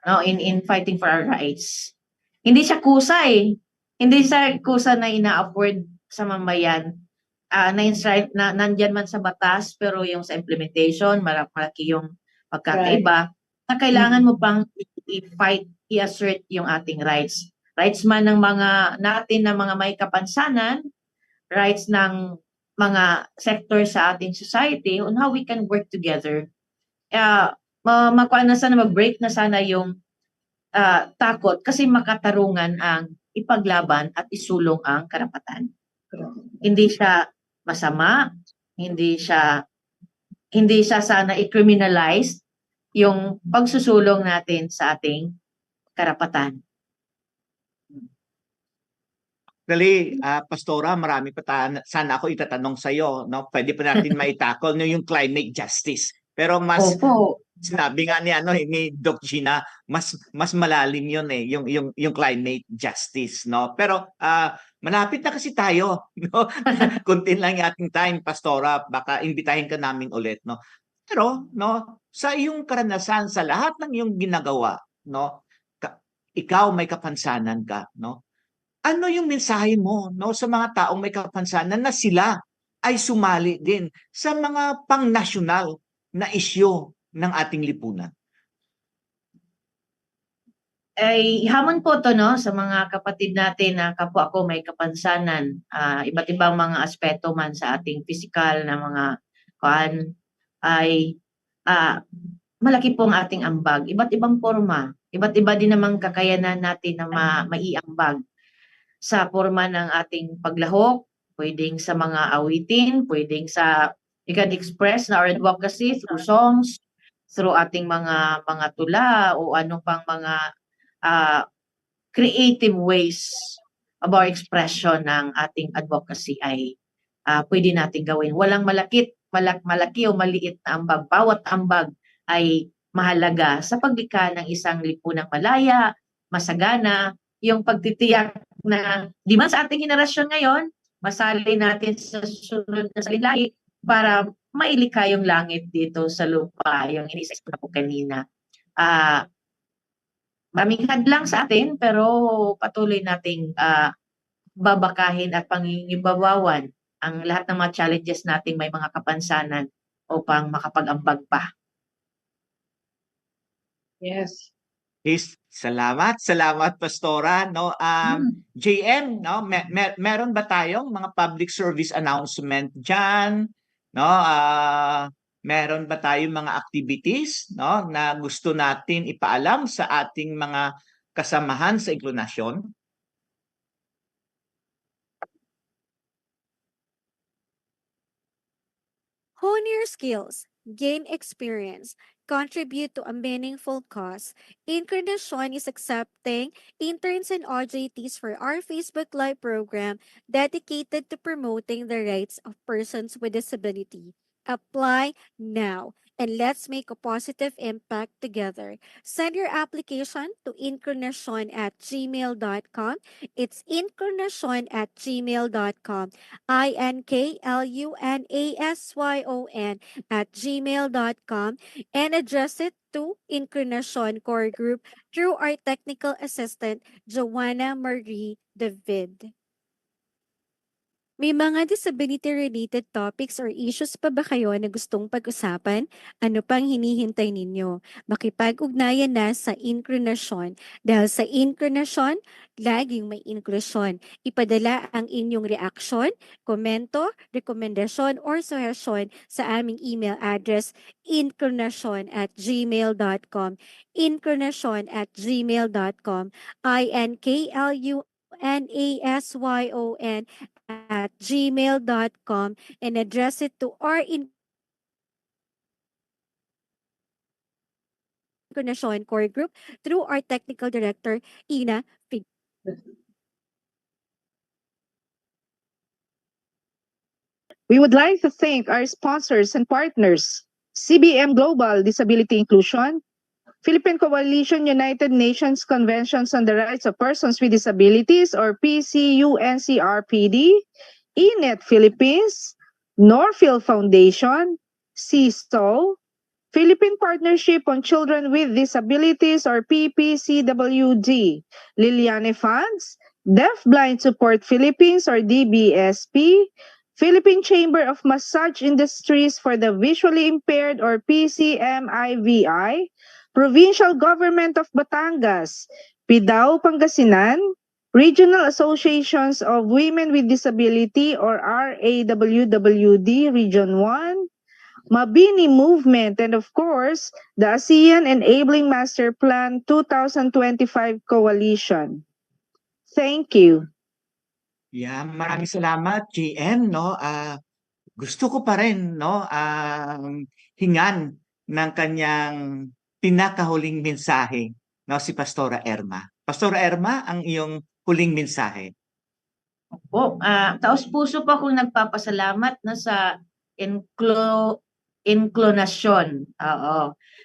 no, in fighting for our rights. Hindi siya kusa eh. Hindi siya kusa na ina-afford sa mamayan. Nandyan man sa batas, pero yung sa implementation, malaki yung pagkakaiba, na kailangan mo pang i-fight, i-assert yung ating rights. Rights man ng mga natin na mga may kapansanan, rights ng mga sector sa ating society on how we can work together. Makuha na sana, mag-break na sana yung takot kasi makatarungan ang ipaglaban at isulong ang karapatan. Hindi siya masama, hindi siya sana i-criminalize yung pagsusulong natin sa ating karapatan. Dali, Pastora, marami pa sana ako itatanong sa iyo, no? Pwede pa natin mai-tackle no, yung climate justice. Pero mas Opo. sinabi nga ni Doc Gina, mas malalim 'yun eh, yung climate justice, no? Pero malapit na kasi tayo, no? Kunti lang yung ating time, Pastora, baka imbitahin ka namin ulit, no? Pero no, sa iyong karanasan sa lahat ng iyong ginagawa, no? Ikaw may kapansanan ka, no? Ano yung mensahe mo, no, sa mga taong may kapansanan na sila ay sumali din sa mga pang-nasyonal na isyu ng ating lipunan? Ay hamon po to, no, sa mga kapatid natin na kapwa ko may kapansanan, iba't ibang mga aspeto man sa ating pisikal na mga ay malaki pong ating ambag. Iba't ibang forma, iba't iba din namang kakayanan natin na maiambag sa forma ng ating paglahok, pwedeng sa mga awitin, pwedeng sa we can express na our advocacy through songs, through ating mga tula o ano pang mga creative ways of our expression ng ating advocacy ay pwede natin gawin. Walang malaki o maliit na ambag. Bawat ambag ay mahalaga sa paglikha ng isang lipunang malaya, masagana, yung pagtitiyak na di man sa ating henerasyon ngayon, masali natin sa susunod na salilahi para mailikha yung langit dito sa lupa, yung inisip na po kanina. Maraming hadlang sa atin, pero patuloy nating babakahin at pangingibabawan ang lahat ng mga challenges nating may mga kapansanan upang makapag-ambag pa. Yes. Salamat Pastora, no. JM, no, meron ba tayong mga public service announcement diyan, no? Meron ba tayong mga activities, no, na gusto natin ipaalam sa ating mga kasamahan sa inklinasyon? Hone your skills, gain experience, contribute to a meaningful cause. Incarnation is accepting interns and OJTs for our Facebook Live program dedicated to promoting the rights of persons with disability. Apply now. and let's make a positive impact together. Send your application to incarnation@gmail.com. It's incarnation@gmail.com. INKLUNASYON@gmail.com, and address it to Incarnation Core Group through our technical assistant, Joanna Marie David. May mga disability-related topics or issues pa ba kayo na gustong pag-usapan? Ano pang hinihintay ninyo? Makipag-ugnayan na sa Incarnation dahil sa Incarnation, laging may inklusyon. Ipadala ang inyong reaksyon, komento, rekomendasyon, or suggestion sa aming email address incarnation@gmail.com, incarnation@gmail.com, INKLUNASYON@gmail.com, and address it to our Incarnation Core Group through our Technical Director, Ina Fig. We would like to thank our sponsors and partners, CBM Global Disability Inclusion, Philippine Coalition United Nations Conventions on the Rights of Persons with Disabilities or PCUNCRPD, ENET Philippines, Norfield Foundation, CSTO, Philippine Partnership on Children with Disabilities or PPCWD, Liliane Funds, Deafblind Support Philippines or DBSP, Philippine Chamber of Massage Industries for the Visually Impaired or PCMIVI, Provincial Government of Batangas, PIDAO Pangasinan, Regional Associations of Women with Disability or RAWWD Region 1, Mabini Movement, and of course, the ASEAN Enabling Master Plan 2025 Coalition. Thank you. Yeah, maraming salamat, GM, no? Gusto ko pa rin, no, hingan ng kanyang pinakahuling mensahe, no, si Pastora Erma. Pastora Erma, ang iyong huling mensahe. Po, taos-puso po akong nagpapasalamat na sa inclinasyon,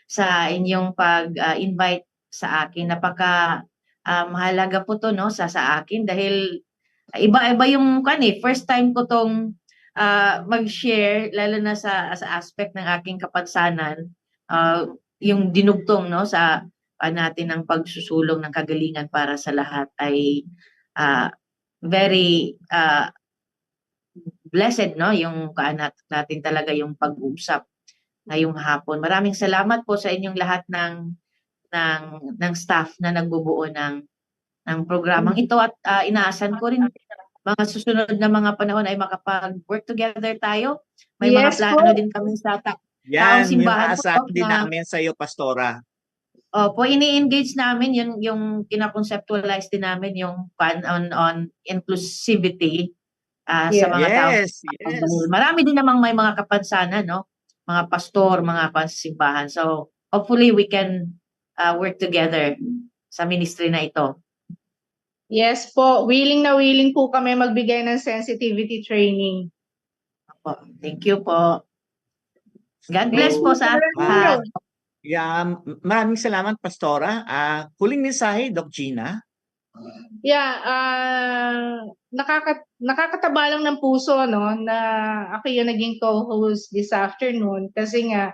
sa inyong pag-invite sa akin. Napaka mahalaga po to, no, sa akin dahil iba-iba yung first time ko tong mag-share lalo na sa aspect ng aking kapansanan, yung dinugtong, no, sa natin ng pagsusulong ng kagalingan para sa lahat ay very blessed, no, yung natin talaga yung pag-uusap ngayong hapon. Maraming salamat po sa inyong lahat ng staff na nagbubuo ng programang ito at inaasahan ko rin mga susunod na mga panahon ay makapag-work together tayo. May mga Yes plano po. din kami sa taong Yan, yung simbahan po aasahan din na namin sa iyo, Pastora. Opo, ini-engage namin yung kina-conceptualize din namin yung on inclusivity sa mga tao. Yes, yes. Marami din namang may mga kapansanan, no? Mga pastor, mga pansimbahan. So, hopefully we can work together sa ministry na ito. Yes po, willing na willing po kami magbigay ng sensitivity training. Opo, thank you po. God bless po sa lahat. Yeah, maraming salamat, Pastora. Huling mensahe, Doc Gina. Yeah, nakakataba lang ng puso, no, na ako yung naging co-host this afternoon kasi nga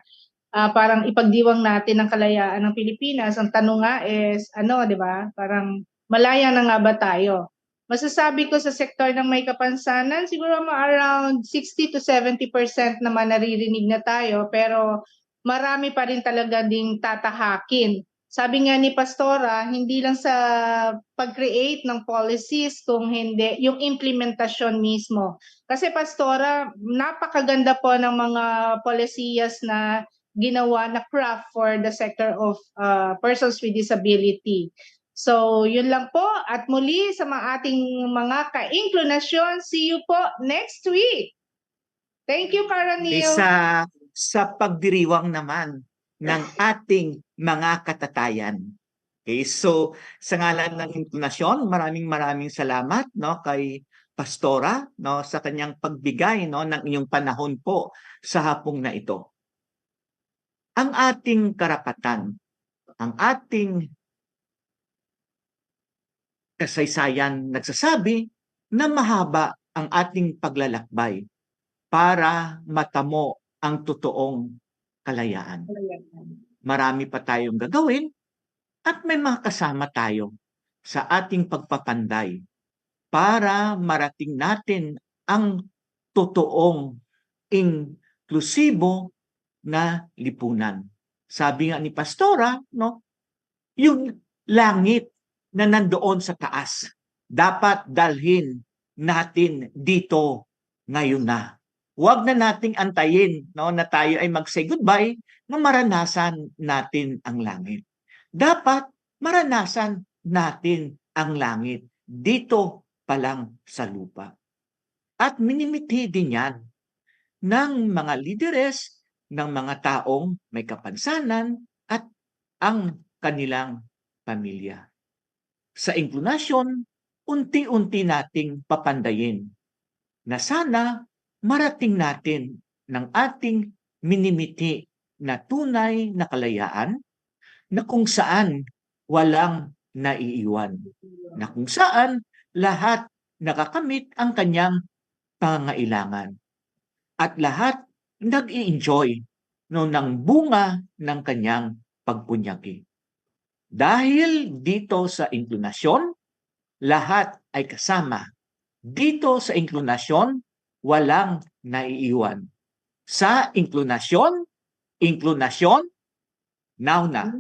parang ipagdiwang natin ang kalayaan ng Pilipinas. Ang tanong nga is, di ba? Parang malaya na nga ba tayo? Masasabi ko sa sektor ng may kapansanan, siguro around 60 to 70% naman naririnig na tayo, pero marami pa rin talaga ding tatahakin. Sabi nga ni Pastora, hindi lang sa pag-create ng policies, kung hindi, yung implementasyon mismo. Kasi Pastora, napakaganda po ng mga polisiyas na ginawa na craft for the sector of persons with disability. So, yun lang po. At muli sa mga ating mga ka-inclinasyon, see you po next week. Thank you, Karanil. Sa pagdiriwang naman ng ating mga katatayan. Okay, so sa ngalan ng Incarnation, maraming salamat, no, kay Pastora, no, sa kanyang pagbigay, no, ng inyong panahon po sa hapong na ito. ang ating karapatan, ang ating kasaysayan nagsasabi na mahaba ang ating paglalakbay para matamo ang totoong kalayaan. Marami pa tayong gagawin at may mga kasama tayo sa ating pagpapanday para marating natin ang totoong inklusibo na lipunan. Sabi nga ni Pastora, no, yung langit na nandoon sa taas, dapat dalhin natin dito ngayon na. Huwag na nating antayin, no, na tayo ay mag-say goodbye na maranasan natin ang langit. Dapat maranasan natin ang langit dito pa lang sa lupa. At minimiti din yan ng mga lideres, ng mga taong may kapansanan at ang kanilang pamilya. Sa inklinasyon, unti-unti nating papandayin na sana marating natin ng ating minimiti na tunay na kalayaan na kung saan walang naiiwan, na kung saan lahat nakakamit ang kanyang pangangailangan at lahat nag-i-enjoy ng bunga ng kanyang pagpunyagi. Dahil dito sa inklinasyon, lahat ay kasama. Dito sa inklinasyon, walang naiiwan. Sa inklinasyon, now na.